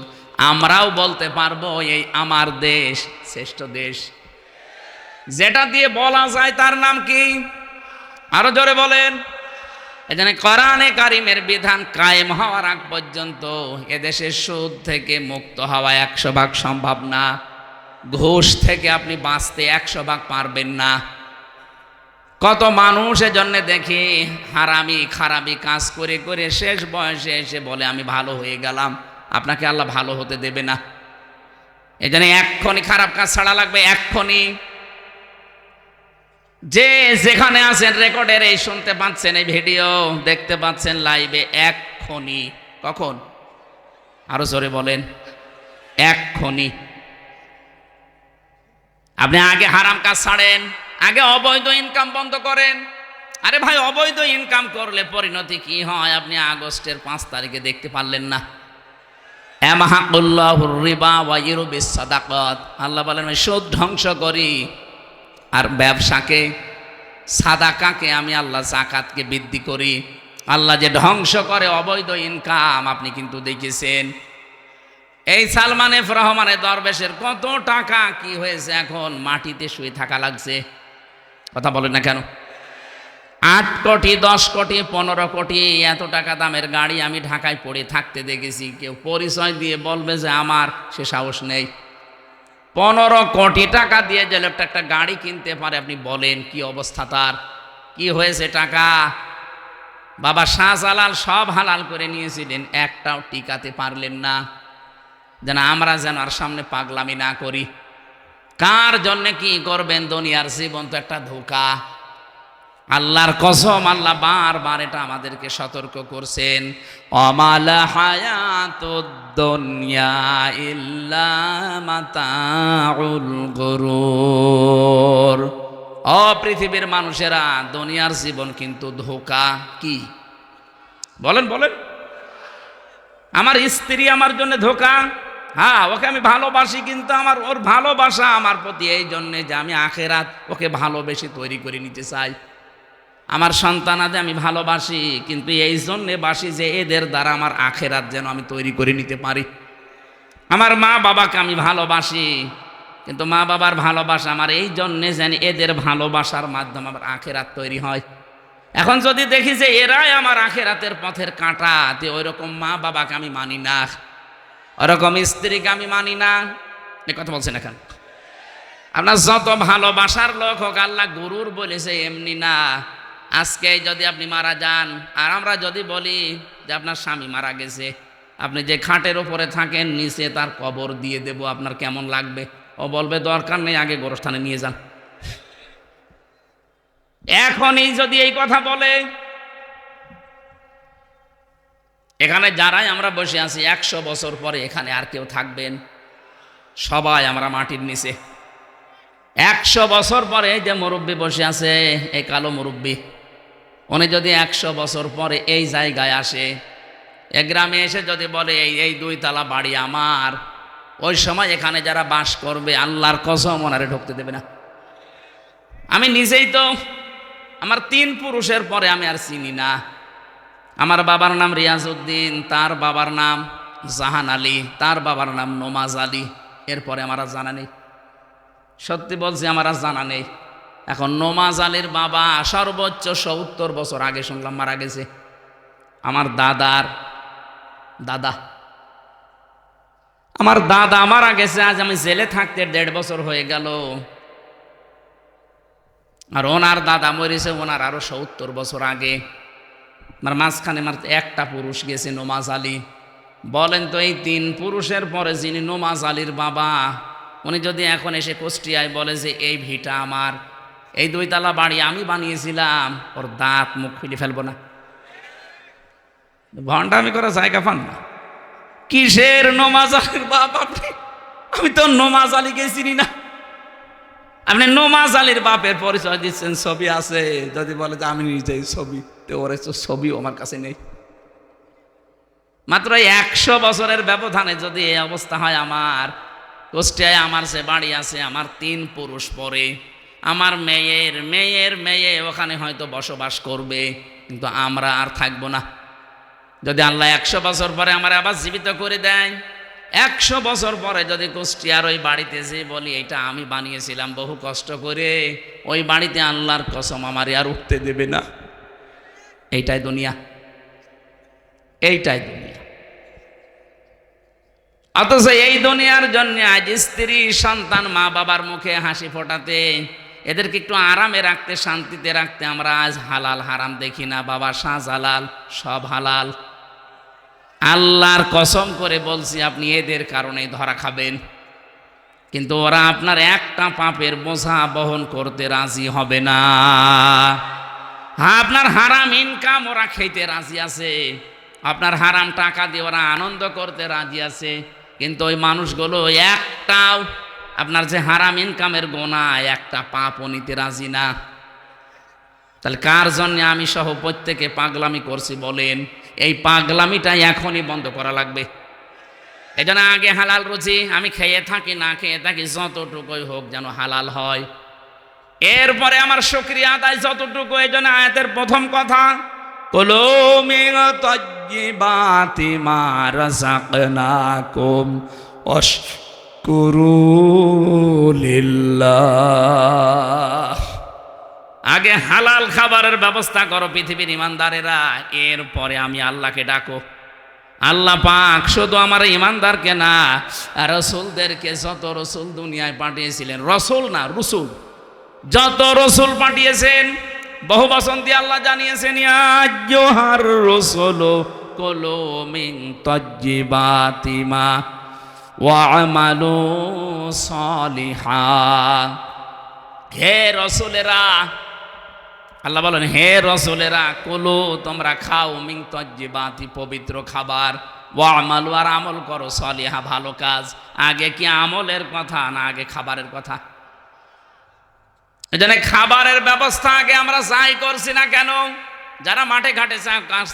আমরাও বলতে পারবো এই আমার দেশ শ্রেষ্ঠ দেশ। যেটা দিয়ে বলা যায় তার নাম কি? আরো জোরে বলেন। এজন্য কোরআনে কারিমের বিধান কায়েম হওয়ার আগ পর্যন্ত এদেশের সুদ থেকে মুক্ত হওয়া 100 ভাগ সম্ভব না। ঘুষ থেকে আপনি বাঁচতে 100 ভাগ পারবেন না। কত মানুষ এজন্য দেখি হারামি খারাপি কাজ করে করে শেষ বয়সে এসে বলে আমি ভালো হয়ে গেলাম। আপনাকে আল্লাহ ভালো হতে দেবে না। এজন্য এক্ষুনি খারাপ কাজ ছাড়া লাগবে, এক্ষুনি। যে যেখানে আছেন রেকর্ডের এই শুনতে পাচ্ছেন, এই ভিডিও দেখতে পাচ্ছেন লাইভে, এক্ষুনি। কখন? আরো জোরে বলেন, এক্ষুনি। আপনি আগে হারাম কাজ ছাড়েন, আগে অবৈধ ইনকাম বন্ধ করেন। আরে ভাই, অবৈধ ইনকাম করলে পরিণতি কি হয় আপনি আগস্টের 5 তারিখে দেখতে পারলেন না? ইয়ামহাকুল্লাহুর রিবা ওয়া ইউরবিস সাদাকাত। আল্লাহ বলেন আমি সুদ ধ্বংস করি, আর ব্যবসাকে সাদাকাকে আমি আল্লাহ যাকাতকে বৃদ্ধি করি। আল্লাহ যে ধ্বংস করে অবৈধ ইনকাম আপনি কিন্তু দেখেছেন। এই সালমান এফ রহমানের দরবেশের কত টাকা কি হয়েছে, এখন মাটিতে শুয়ে থাকা লাগছে। কথা বলেন না কেন? 8 কোটি 10 কোটি 15 কোটি এত টাকা দামের গাড়ি আমি ঢাকায় পড়ে থাকতে দেখেছি। কেউ পরিচয় দিয়ে বলবে যে আমার, সে সাহস নেই। 15 কোটি টাকা দিয়ে যে লোকটা একটা গাড়ি কিনতে পারে, আপনি বলেন কি অবস্থা তার? কি হয়েছে টাকা? বাবা শাহজালাল সব হালাল করে নিয়েছিলেন, একটাও টিকাতে পারলেন না। যেন আমরা যেন আর সামনে পাগলামি না করি। কার জন্যে কি করবেন? দুনিয়ার জীবন তো একটা ধোঁকা। আল্লাহর কসম, আল্লাহ বারবার এটা আমাদেরকে সতর্ক করছেন। অমাল হায়াতুদ দুনিয়া ইল্লা মাতাউল গুরুর। ও পৃথিবীর মানুষেরা, দুনিয়ার জীবন কিন্তু ধোঁকা। কি বলেন বলেন? আমার স্ত্রী আমার জন্য ধোঁকা। হ্যাঁ, ওকে আমি ভালোবাসি, কিন্তু আমার ওর ভালোবাসা আমার প্রতি এই জন্যে যে আমি আখেরাত ওকে ভালোবেসে তৈরি করে নিতে চাই। আমার সন্তানাদের আমি ভালোবাসি, কিন্তু এই জন্যে বাসি যে এদের দ্বারা আমার আখেরাত যেন আমি তৈরি করে নিতে পারি। আমার মা বাবাকে আমি ভালোবাসি, কিন্তু মা বাবার ভালোবাসা আমার এই জন্যে যেন এদের ভালোবাসার মাধ্যমে আমার আখেরাত তৈরি হয়। এখন যদি দেখি যে এরাই আমার আখেরাতের পথের কাঁটা, তে ওই রকম মা বাবাকে আমি মানি না, ওরকম স্ত্রীকে আমি মানি না। এ কথা বলছেন এখন? আপনার যত ভালোবাসার লোক হোক, আল্লাহ গুরুর বলেছে এমনি না। আজকে যদি আপনি মারা যান, আর আমরা যদি বলি যে আপনার স্বামী মারা গেছে, আপনি যে খাটের উপরে থাকেন নিচে তার কবর দিয়ে দেব, আপনার কেমন লাগবে? ও বলবে দরকার নেই, আগে গোরস্থানে নিয়ে যান। এখনই যদি এই কথা বলে, এখানে যারাই আমরা বসে আছি 100 বছর পরে এখানে আর কেউ থাকবেন? সবাই আমরা মাটির নিচে। 100 বছর পরে যে মুরব্বী বসে আছে, এই কালো মুরব্বী, উনি যদি 100 বছর পরে এই জায়গায় আসে, এ গ্রামে এসে যদি বলে এই 2 তলা বাড়ি আমার, ওই সময় এখানে যারা বাস করবে আল্লাহর কসম ওনারে ঢুকতে দেবে না। আমি নিজেই তো আমার 3 পুরুষের পরে আমি আর চিনি না। আমার বাবার নাম রিয়াজউদ্দিন, তার বাবার নাম জাহান আলী, তার বাবার নাম নমাজ আলী। এরপরে আমার আর জানা নেই। সত্যি বলছি, আমার আর জানা নেই। এখন নমাজ আলীর বাবা সর্বোচ্চ 70 বছর আগে শুনলাম মারা গেছে। আমার দাদার দাদা, আমার দাদা মারা গেছে, আজ আমি জেলে থাকতে 1.5 বছর হয়ে গেল। আর ওনার দাদা মরেছে ওনার আরো 70 বছর আগে। আমার মাঝখানে আমার একটা পুরুষ গেছে, নমাজ আলী। বলেন তো, এই 3 পুরুষের পরে যিনি নমাজ আলীর বাবা, উনি যদি এখন এসে কুষ্টিয়ায় বলে যে এই ভিটা আমার, এই 2 তলা বাড়ি আমি বানিয়েছিলাম, ওর দাঁত মুখ খুলে ফেলবো না। ভণ্ডামি করার জায়গা পান না। কিসের নমাজ আলীর বাপ আপনি? আমি তো নমাজ আলীকে চিনি না। আপনি নমাজ আলীর বাপের পরিচয় দিচ্ছেন, ছবি আছে। যদি বলে যে আমি নিজেই ছবি, তো ওর ছবিও আমার কাছে নেই। মাত্র 100 বছরের ব্যবধানে যদি এই অবস্থা হয়, আমার কুষ্টিয়ায় আমার যে বাড়ি আছে, আমার 3 পুরুষ পরে, আমার মেয়ের মেয়ের মেয়ে ওখানে হয়তো বসবাস করবে, কিন্তু আমরা আর থাকবো না। যদি আল্লাহ 100 বছর পরে আমার আবার জীবিত করে দেয়, 100 বছর পরে যদি কুষ্টিয়ার ওই বাড়িতে যে বলি এটা আমি বানিয়েছিলাম বহু কষ্ট করে, ওই বাড়িতে আল্লাহর কসম আমার আর উঠতে দেবে না। এইটাই দুনিয়া, এইটাই দুনিয়া। অথচ এই দুনিয়ার জন্য আজ স্ত্রী সন্তান মা বাবার মুখে হাসি ফোটাতে, এদেরকে একটু আরামে রাখতে, শান্তিতে রাখতে আমরা আজ হালাল হারাম দেখি না। বাবা শাহজালাল সব হালাল। আল্লাহর কসম করে বলছি, আপনি এদের কারণেই ধরা খাবেন। কিন্তু ওরা আপনার একটা পাপের বোঝা বহন করতে রাজি হবে না। হ্যাঁ, আপনার হারাম ইনকাম ওরা খেতে রাজি আছে, আপনার হারাম টাকা দিয়ে ওরা আনন্দ করতে রাজি আছে, কিন্তু ওই মানুষগুলো একটাও আপনার যে হারাম ইনকামের গোনা একটা পাপও নিতে রাজি না। তাহলে কার জন্য আমি সহ প্রত্যেকে পাগলামি করছি বলেন? এই পাগলামিটা এখনই বন্ধ করা লাগবে। এই জন্য আগে হালাল রুজি, আমি খেয়ে থাকি না খেয়ে থাকি, যতটুকুই হোক যেন হালাল হয়। এরপরে আমার শুকরিয়া আদায় যতটুকু। এই জন্য আয়াতের প্রথম কথা, কুলু মিন তাইয়্যিবাতি মা রাযাকনাকুম ওয়াশকুরু লিল্লাহ। আগে হালাল খাবারের ব্যবস্থা করো পৃথিবীর ইমানদারেরা, এরপরে আমি আল্লাহকে ডাকো। আল্লাহ পাক শুধু আমার ইমানদারকে না, রসুলদেরকে, যত রসুল দুনিয়ায় পাঠিয়েছিলেন, রসুল না রসুল, যত রসুল পাঠিয়েছেন বহু বচন দিয়ে আল্লাহ জানিয়েছেন, ইয়া আইয়ুহার রাসূলু কুলু মিন তাইয়্যিবাতি মা ওয়া'মালু সালিহান। হে রসুলেরা, আল্লাহ বলেন, হে রসুলেরা, কুলু তোমরা খাও, মিন তাইয়্যিবাতি পবিত্র খাবার, ওয়া'মালু আর আমল করো, সালিহা ভালো কাজ। আগে কি আমলের কথা না আগে খাবারের কথা? এজন্য খাবারের ব্যবস্থা আগে আমরা যাই করছি না কেন, যারা মাঠে ঘাটে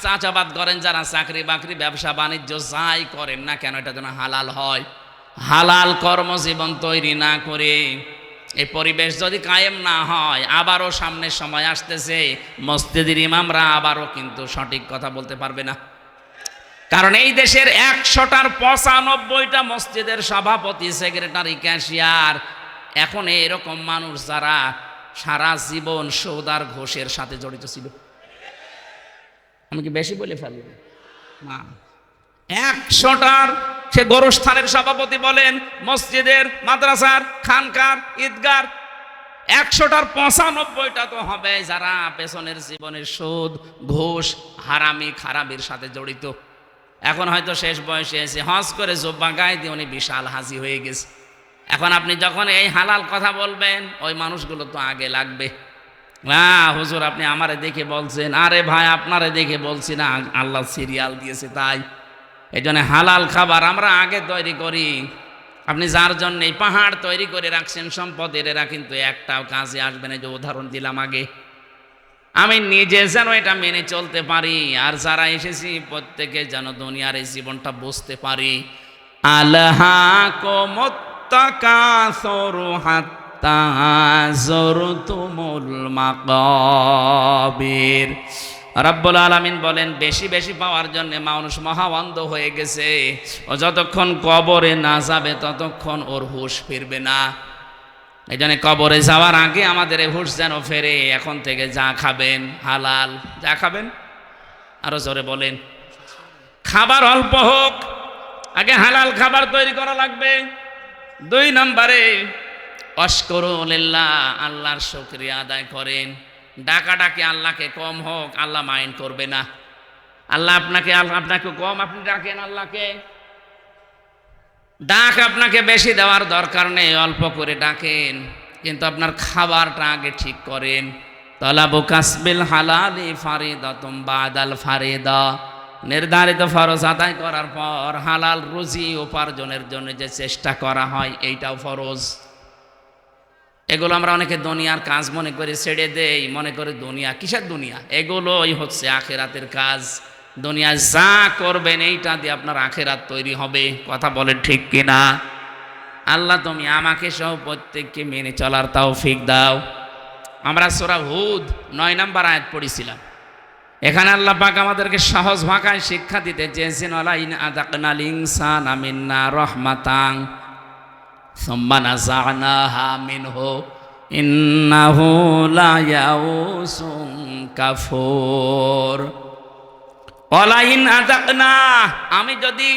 চাষাবাদ করেন, যারা চাকরি বাকরি ব্যবসা বাণিজ্য যাই করেন না কেন, এটা যেন হালাল হয়। হালাল কর্মজীবন তৈরি না করে এই পরিবেশ যদি কায়েম না হয়, আবারও সামনের সময় আসতেছে মসজিদের ইমামরা আবারও কিন্তু সঠিক কথা বলতে পারবে না। কারণ এই দেশের 100টার 95টা মসজিদের সভাপতি, সেক্রেটারি, ক্যাশিয়ার এখন এরকম মানুষ যারা সারা জীবন সৌদার ঘোষের সাথে জড়িত ছিল। আমি কি বেশি বলে ফেলব না? 100টার সে গোরস্থানের সভাপতি বলেন, মসজিদের, মাদ্রাসার, খানকার, ঈদগার, 100টার 95টা তো হবে যারা পেছনের জীবনের সুদ, ঘুষ, হারামি, খারামির সাথে জড়িত। এখন হয়তো শেষ বয়সে এসে হজ করে জোব্বা গায়ে দিয়ে উনি বিশাল হাজি হয়ে গেছে। এখন আপনি যখন এই হালাল কথা বলবেন, ওই মানুষগুলো তো আগে লাগবে। না হুজুর আপনি আমারে দেখে বলছেন, আরে ভাই আপনারে দেখে বলছি না, আল্লাহ সিরিয়াল দিয়েছে তাই। এই জন্য হালাল খাবার আমরা আগে তৈরি করি। আপনি যার জন্য এই পাহাড় তৈরি করে রাখছেন সম্পদের, এরা কিন্তু একটাও কাজে আসবে না। যে উদাহরণ দিলাম আগে, আমি নিজে যেন এটা মেনে চলতে পারি, আর যারা এসেছি প্রত্যেকে যেন দুনিয়ার এই জীবনটা বুঝতে পারি। আলহাকুমুত তাকাসুরু হাত্তা যুরতুমুল মাকাবির। রাব্বুল আলামিন বলেন, বেশি বেশি পাওয়ার জন্য মানুষ মহাবন্ধ হয়ে গেছে। ও যতক্ষণ কবরে না যাবে ততক্ষণ ওর হুঁশ ফিরবে না। এই জন্য কবরে যাওয়ার আগে আমাদের হুঁশ যেন ফেরে। এখন থেকে যা খাবেন হালাল, যা খাবেন, আরো জোরে বলেন, খাবার অল্প হোক, আগে হালাল খাবার তৈরি করা লাগবে। 2 নম্বরে আশকুরুলিল্লাহ, আল্লাহর শুকরিয়া আদায় করেন। ডাকাডাকি আল্লাহকে কম হোক, আল্লাহ মাইন্ড করবে না। আল্লাহ আপনাকে কম আপনি ডাকেন আল্লাহকে, ডাক আপনাকে বেশি দেওয়ার দরকার নেই, অল্প করে ডাকেন, কিন্তু আপনার খাবারটা আগে ঠিক করেন। তলাবু কাসবিল হালালি ফারিদাতুম বাদাল ফারিদা, নির্ধারিত ফরজ আদায় করার পর হালাল রুজি উপার্জনের জন্য যে চেষ্টা করা হয়, এইটাও ফরজ। এগুলো আমরা অনেকে দুনিয়ার কাজ মনে করে ছেড়ে দেই, মনে করে দুনিয়া, কিসের দুনিয়া? এগুলোই হচ্ছে আখেরাতের কাজ। দুনিয়া যা করবেন এইটা দিয়ে আপনার আখেরাত তৈরি হবে। কথা বলেন ঠিক কিনা? আল্লাহ তুমি আমাকে সহ প্রত্যেককে মেনে চলার তৌফিক দাও। আমরা সূরা হুদ 9 নম্বর আয়াত পড়েছিলাম। এখানে আল্লাহ পাক আমাদেরকে সহজ ভাষায় শিক্ষা দিতে চেয়েছেন, ওয়ালা ইন আযাকনাল ইনসানা মিন্না রাহমাতান সুম্মা নাযা'নাহা মিনহু ইন্নাহু লা ইয়াউসুন কাফুর। ওয়ালা ইন আযাকনা, আমি যদি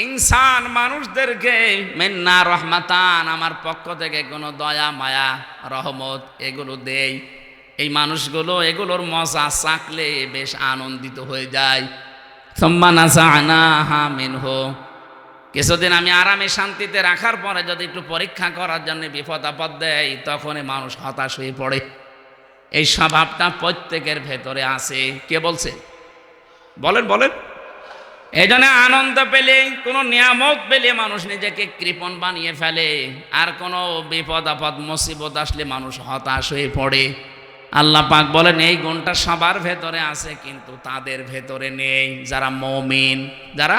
ইনসান মানুষদেরকে মিন্না রহমাতান, আমার পক্ষ থেকে কোনো দয়া মায়া রহমত এগুলো দেই। এই মানুষগুলো এগুলোর মজা চাকলে বেশ আনন্দিত হয়ে যায়। কিছুদিন আমি আরামে শান্তিতে রাখার পরে যদি একটু পরীক্ষা করার জন্য বিপদ আপদ দেয়, তখনই মানুষ হতাশ হয়ে পড়ে। এই স্বভাবটা প্রত্যেকের ভেতরে আছে। কে বলছে? বলেন বলেন। এই জন্য আনন্দ পেলে, কোনো নিয়ামত পেলে মানুষ নিজেকে কৃপণ বানিয়ে ফেলে, আর কোনো বিপদ আপদ মুসিবত আসলে মানুষ হতাশ হয়ে পড়ে। আল্লাহ পাক বলেন এই গুণটা সবার ভেতরে আছে, কিন্তু তাদের ভেতরে নেই যারা মুমিন। যারা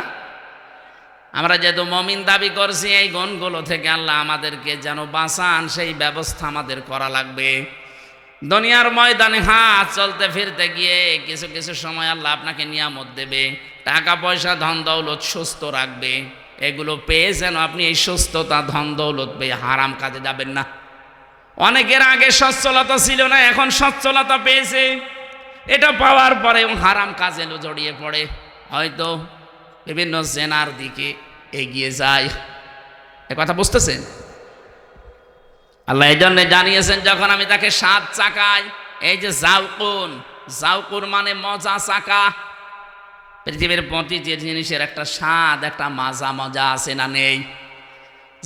আমরা যেহেতু মুমিন দাবি করছি, এই গুণগুলো থেকে আল্লাহ আমাদেরকে যেন বাঁচান, সেই ব্যবস্থা আমাদের করা লাগবে। দুনিয়ার ময়দানে হাত চলতে ফিরতে গিয়ে কিছু কিছু সময় আল্লাহ আপনাকে নিয়ামত দেবে, টাকা পয়সা ধন দৌলত সুস্থ রাখবে। এগুলো পেয়ে যেন আপনি এই সুস্থতা ধন দৌলত পেয়ে হারাম কাজে যাবেন না। অনেকের আগে সচ্ছলতা ছিল না, এখন সচ্ছলতা পেয়েছে, এটা পাওয়ার পরে হারাম কাজে জড়িয়ে পড়ে, হয়তো বিভিন্ন জেনার দিকে এগিয়ে যায়। এ কথা বুঝতেছেন? আল্লাহ এই জন্য জানিয়েছেন, যখন আমি তাকে 7 চাকায়, এই যে জাউকুন, জাউকুন মানে মজা চাকা। পৃথিবীর প্রতিটি জিনিসের একটা স্বাদ, একটা মাজা মজা আছে না নেই?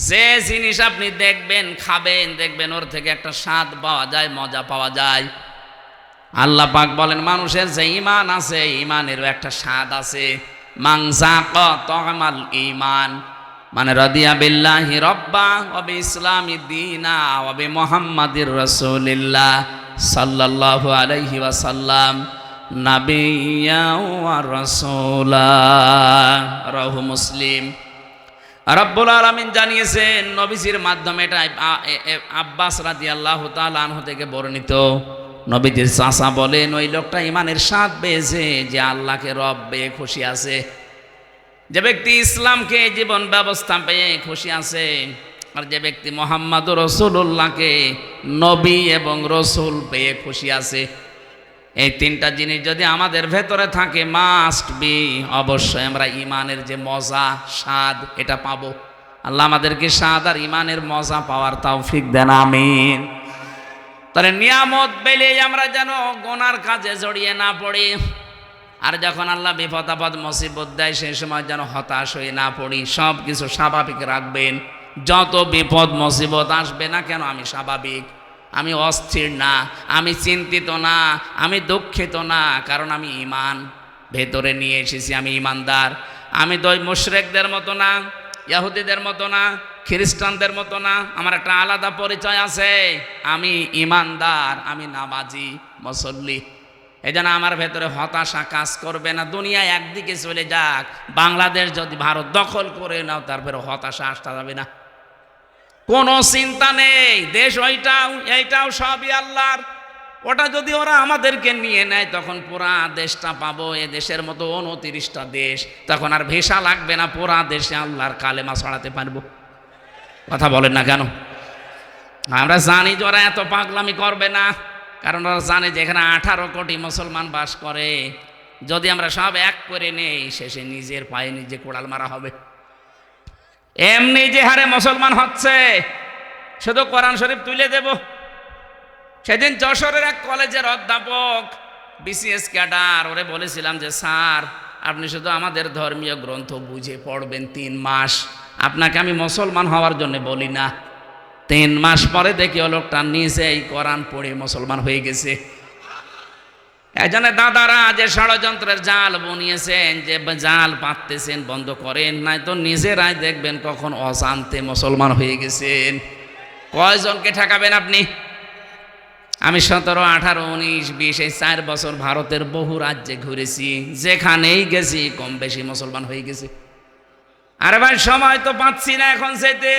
যে জিনিস আপনি দেখবেন, খাবেন, দেখবেন ওর থেকে একটা স্বাদ পাওয়া যায়, মজা পাওয়া যায়। আল্লাহ পাক বলেন মানুষের যে ঈমান আছে, ঈমানেরও একটা স্বাদ আছে। মান যাকা তা'মাল ঈমান, মানে রাদিয়া বিল্লাহি রাব্বা ওয়া বিইসলামি দীনা ওয়া বিমুহাম্মাদির রাসূলিল্লাহ সাল্লাল্লাহু আলাইহি ওয়াসাল্লাম নাবিয়্যা ওয়া রাসূলা। রাহু মুসলিম। রব্বুল আলামিন জানিয়েছেন নবীজির মাধ্যমে, এটা আব্বাস রাদিয়াল্লাহু তাআলা আনহু থেকে বর্ণিত। নবীজির চাচা বলেন ওই লোকটা ঈমানের স্বাদ পেয়েছে যে আল্লাহকে রব পেয়ে খুশি আছে। যে ব্যক্তি ইসলামকে জীবন ব্যবস্থা পেয়ে খুশি আছে, আর যে ব্যক্তি মুহাম্মাদুর রাসূলুল্লাহকে নবী এবং রসুল পেয়ে খুশি আছে, এই 3টা জিনিস যদি আমাদের ভেতরে থাকে, মাস্ট বি, অবশ্যই আমরা ঈমানের যে মজা স্বাদ এটা পাবো। আল্লাহ আমাদেরকে স্বাদ আর ঈমানের মজা পাওয়ার তৌফিক দেন, আমিন। তাহলে নিয়ামত পেলে আমরা যেন গুনার কাজে জড়িয়ে না পড়ি, আর যখন আল্লাহ বিপদ আপদ মুসিবত দেয় সেই সময় যেন হতাশ হয়ে না পড়ি। সব কিছু স্বাভাবিক রাখবেন। যত বিপদ মুসিবত আসবে না কেন, আমি স্বাভাবিক, আমি অস্থির না, আমি চিন্তিত না, আমি দুঃখিত না, কারণ আমি ঈমান ভেতরে নিয়ে এসেছি, আমি ঈমানদার। আমি তো ওই মুশরিকদের মতো না, ইহুদিদের মতো না, খ্রিস্টানদের মতো না, আমার একটা আলাদা পরিচয় আছে। আমি ঈমানদার, আমি নামাজি, মুসল্লি। এই জন্য আমার ভেতরে হতাশা কাজ করবে না। দুনিয়া একদিকে চলে যাক, বাংলাদেশ যদি ভারত দখল করে নাও, তারপরে হতাশা আসতে যাবে না, কোনো চিন্তা নেই। দেশ ওইটাও এইটাও সবই আল্লাহর। ওটা যদি ওরা আমাদেরকে নিয়ে নেয়, তখন পুরা দেশটা পাবো। এ দেশের মতো 29টা দেশ, তখন আর ভিসা লাগবে না, পুরা দেশে আল্লাহর কালেমা ছড়াতে পারবো। কথা বলেন না কেন? আমরা জানি যে ওরা এত পাগলামি করবে না, কারণ ওরা জানে যে এখানে 18 কোটি মুসলমান বাস করে। যদি আমরা সব এক করে নেই, শেষে নিজের পায়ে নিজে কোড়াল মারা হবে। এমনি যে হারে মুসলমান হচ্ছে, শুধু কোরআন শরীফ তুলে দেব। সেদিন যশোরের এক কলেজের অধ্যাপক, বিসিএস ক্যাডার, ওরে বলেছিলাম যে স্যার আপনি শুধু আমাদের ধর্মীয় গ্রন্থ বুঝে পড়বেন 3 মাস, আপনাকে আমি মুসলমান হওয়ার জন্য বলি না। 3 মাস পরে দেখি ও লোকটা নিজেই কোরআন পড়ে মুসলমান হয়ে গেছে। এজন্য দাদারা যে ষড়যন্ত্রের জাল বুনিয়েছেন, যে জাল পাততেছেন, বন্ধ করেন, নাই তো নিজেরাই দেখবেন কখন অজান্তে মুসলমান হয়ে গেছেন। কয়জনকে ঠেকাবেন আপনি? আমি 17, 18, 19, 20 এই 4 বছর ভারতের বহু রাজ্যে ঘুরেছি, যেখানেই গেছি কম বেশি মুসলমান হয়ে গেছে। আরে ভাই সময় তো পাচ্ছি না এখন যেতে।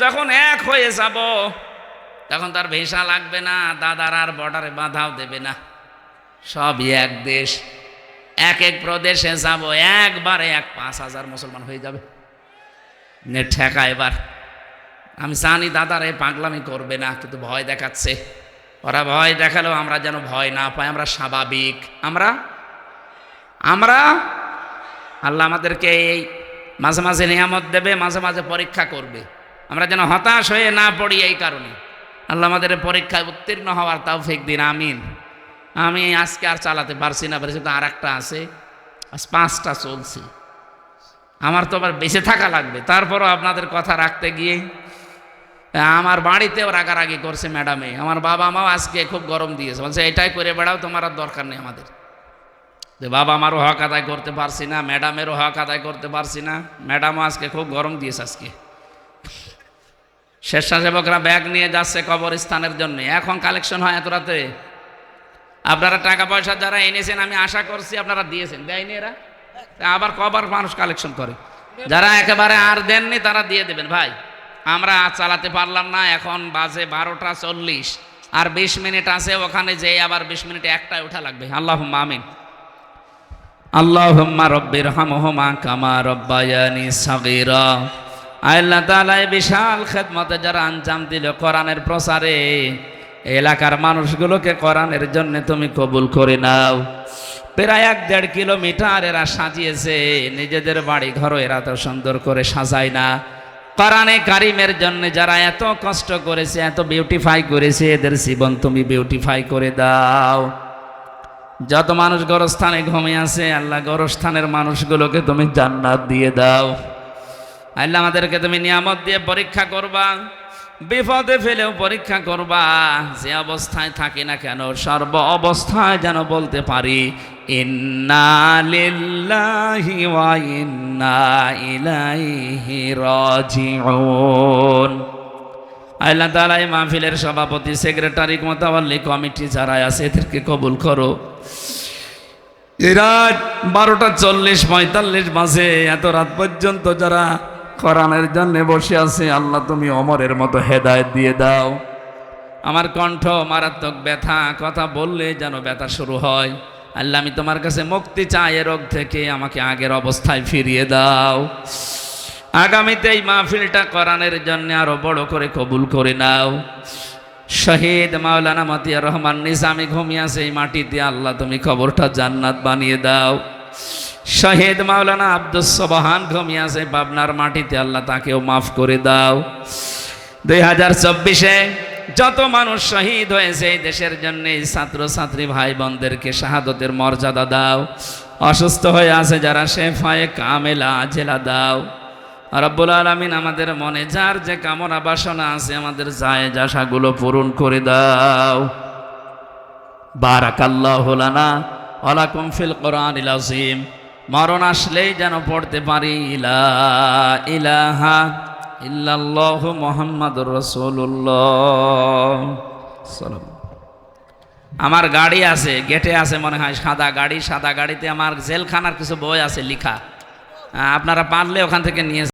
যখন এক হয়ে যাব তখন তার ভিসা লাগবে না, দাদার আর বর্ডারে বাধাও দেবে না। সবই এক দেশ, এক এক প্রদেশে যাব, একবারে 5,000 মুসলমান হয়ে যাবে। ঠেকা এবার। আমি জানি দাদার এই পাগলামি করবে না, কিন্তু ভয় দেখাচ্ছে। ওরা ভয় দেখালেও আমরা যেন ভয় না পাই, আমরা স্বাভাবিক। আমরা আল্লাহ আমাদেরকে এই মাঝে মাঝে নিয়ামত দেবে, মাঝে মাঝে পরীক্ষা করবে। আমরা যেন হতাশ হয়ে না পড়ি, এই কারণে আল্লাহ আমাদের পরীক্ষায় উত্তীর্ণ হওয়ার তৌফিক দিন, আমিন। আমি আজকে আর চালাতে পারছি না, তো আর একটা আছে, আজ 5টা চলছে। আমার তো আবার বেঁচে থাকা লাগবে, তারপরও আপনাদের কথা রাখতে গিয়ে আমার বাড়িতেও রাগারাগি করছে ম্যাডামে। আমার বাবা মাও আজকে খুব গরম দিয়েছে, বলছে এটাই করে বেড়াও, তোমার আর দরকার নেই আমাদের। যে বাবা আমারও হক আদায় করতে পারছি না, ম্যাডামেরও হক আদায় করতে পারছি না। ম্যাডামও আজকে খুব গরম দিয়েছে। আজকে স্বেচ্ছাসেবকরা ব্যাগ নিয়ে যাচ্ছে কবরস্থানের জন্য। এখন কালেকশন হয় এত রাতে। আপনারা টাকা পয়সা যারা এনেছেন, আমি আশা করছি আপনারা দিয়েছেন, দেয়নি এরা? আবার কবার মানুষ কালেকশন করে। যারা একেবারে আর দেননি তারা দিয়ে দেবেন ভাই। আমরা চালাতে পারলাম না, এখন বাজে 12টা 40, আর 20 মিনিট আছে। ওখানে যে আবার 20 মিনিটে একটাই ওঠা লাগবে। আল্লাহুম্মা আমিন। আল্লাহুম্মা রব্বিরহামহুমা কামা রব্বায়ানি সাগীরা। আল্লাহ তাআলা এই বিশাল খেদমতে যারা আঞ্জাম দিল কোরআনের প্রচারে, এলাকার মানুষগুলোকে কোরআনের জন্য তুমি কবুল করে নাও। প্রায় 1-1.5 কিলোমিটার এরা সাজিয়েছে, নিজেদের বাড়ি ঘর এরা তো সুন্দর করে সাজায় না। কোরআনে কারিমের জন্য যারা এত কষ্ট করেছে, এত বিউটিফাই করেছে, এদের জীবন তুমি বিউটিফাই করে দাও। যত মানুষ গোরস্থানে ঘুমিয়ে আছে, আল্লাহ গোরস্থানের মানুষগুলোকে তুমি জান্নাত দিয়ে দাও। আল্লাহ আমাদেরকে তুমি নিয়ামত দিয়ে পরীক্ষা করবা, বিপদে ফেলেও পরীক্ষা করবা। যে অবস্থায় থাকি না কেন, সর্ব অবস্থায় যেন বলতে পারি ইন্না লিল্লাহি ওয়া ইন্না ইলাইহি রাজিউন। আল্লাহ তাআলা এই মাহফিলের সভাপতি, সেক্রেটারি, মোতাওয়াল্লি কমিটি যারা আছে, এদেরকে কবুল করো। এরা 12টা 40-45 বাজে, এত রাত পর্যন্ত যারা কোরআনের জন্য বসে আছে, আল্লাহ তুমি ওমরের মতো হেদায়েত দিয়ে দাও। আমার কণ্ঠ মারাত্মক ব্যথা, কথা বললে যেন ব্যথা শুরু হয়। আল্লাহ আমি তোমার কাছে মুক্তি চাই এ রোগ থেকে, আমাকে আগের অবস্থায় ফিরিয়ে দাও। আগামীতে এই মাহফিলটা কোরআনের জন্য আরো বড় করে কবুল করে নাও। শহীদ মাওলানা মতিয়ার রহমান নিজামী ঘুমিয়ে আছে এই মাটিতে, আল্লাহ তুমি কবরটা জান্নাত বানিয়ে দাও। শহীদ মাওলানা আব্দুস সোবহান ঘুমিয়ে আছে পাবনার মাটিতে, আল্লাহ তাকেও মাফ করে দাও। 2024-এ যত মানুষ শহীদ হয়েছে এই দেশের জন্য, ছাত্র ছাত্রী ভাই বোনদেরকে শাহাদতের মর্যাদা দাও। অসুস্থ হয়ে আছে যারা, শেফায়ে কামেলা আজেলা দাও। রব্বুল আলামিন আমাদের মনে যার যে কামনা বাসনা আছে, আমাদের জায়েজ আশাগুলো পূরণ করে দাও। বারাকাল্লাহু লানা ওয়া লাকুম ফিল কোরআনিল আযীম। মরণ আসলেই যেন পড়তে পারি লা ইলাহা ইল্লাল্লাহু মুহাম্মাদুর রাসূলুল্লাহ। আমার গাড়ি আছে, গেটে আছে মনে হয় সাদা গাড়ি। সাদা গাড়িতে আমার জেলখানার কিছু বই আছে লেখা, আপনারা পারলে ওখান থেকে নিয়ে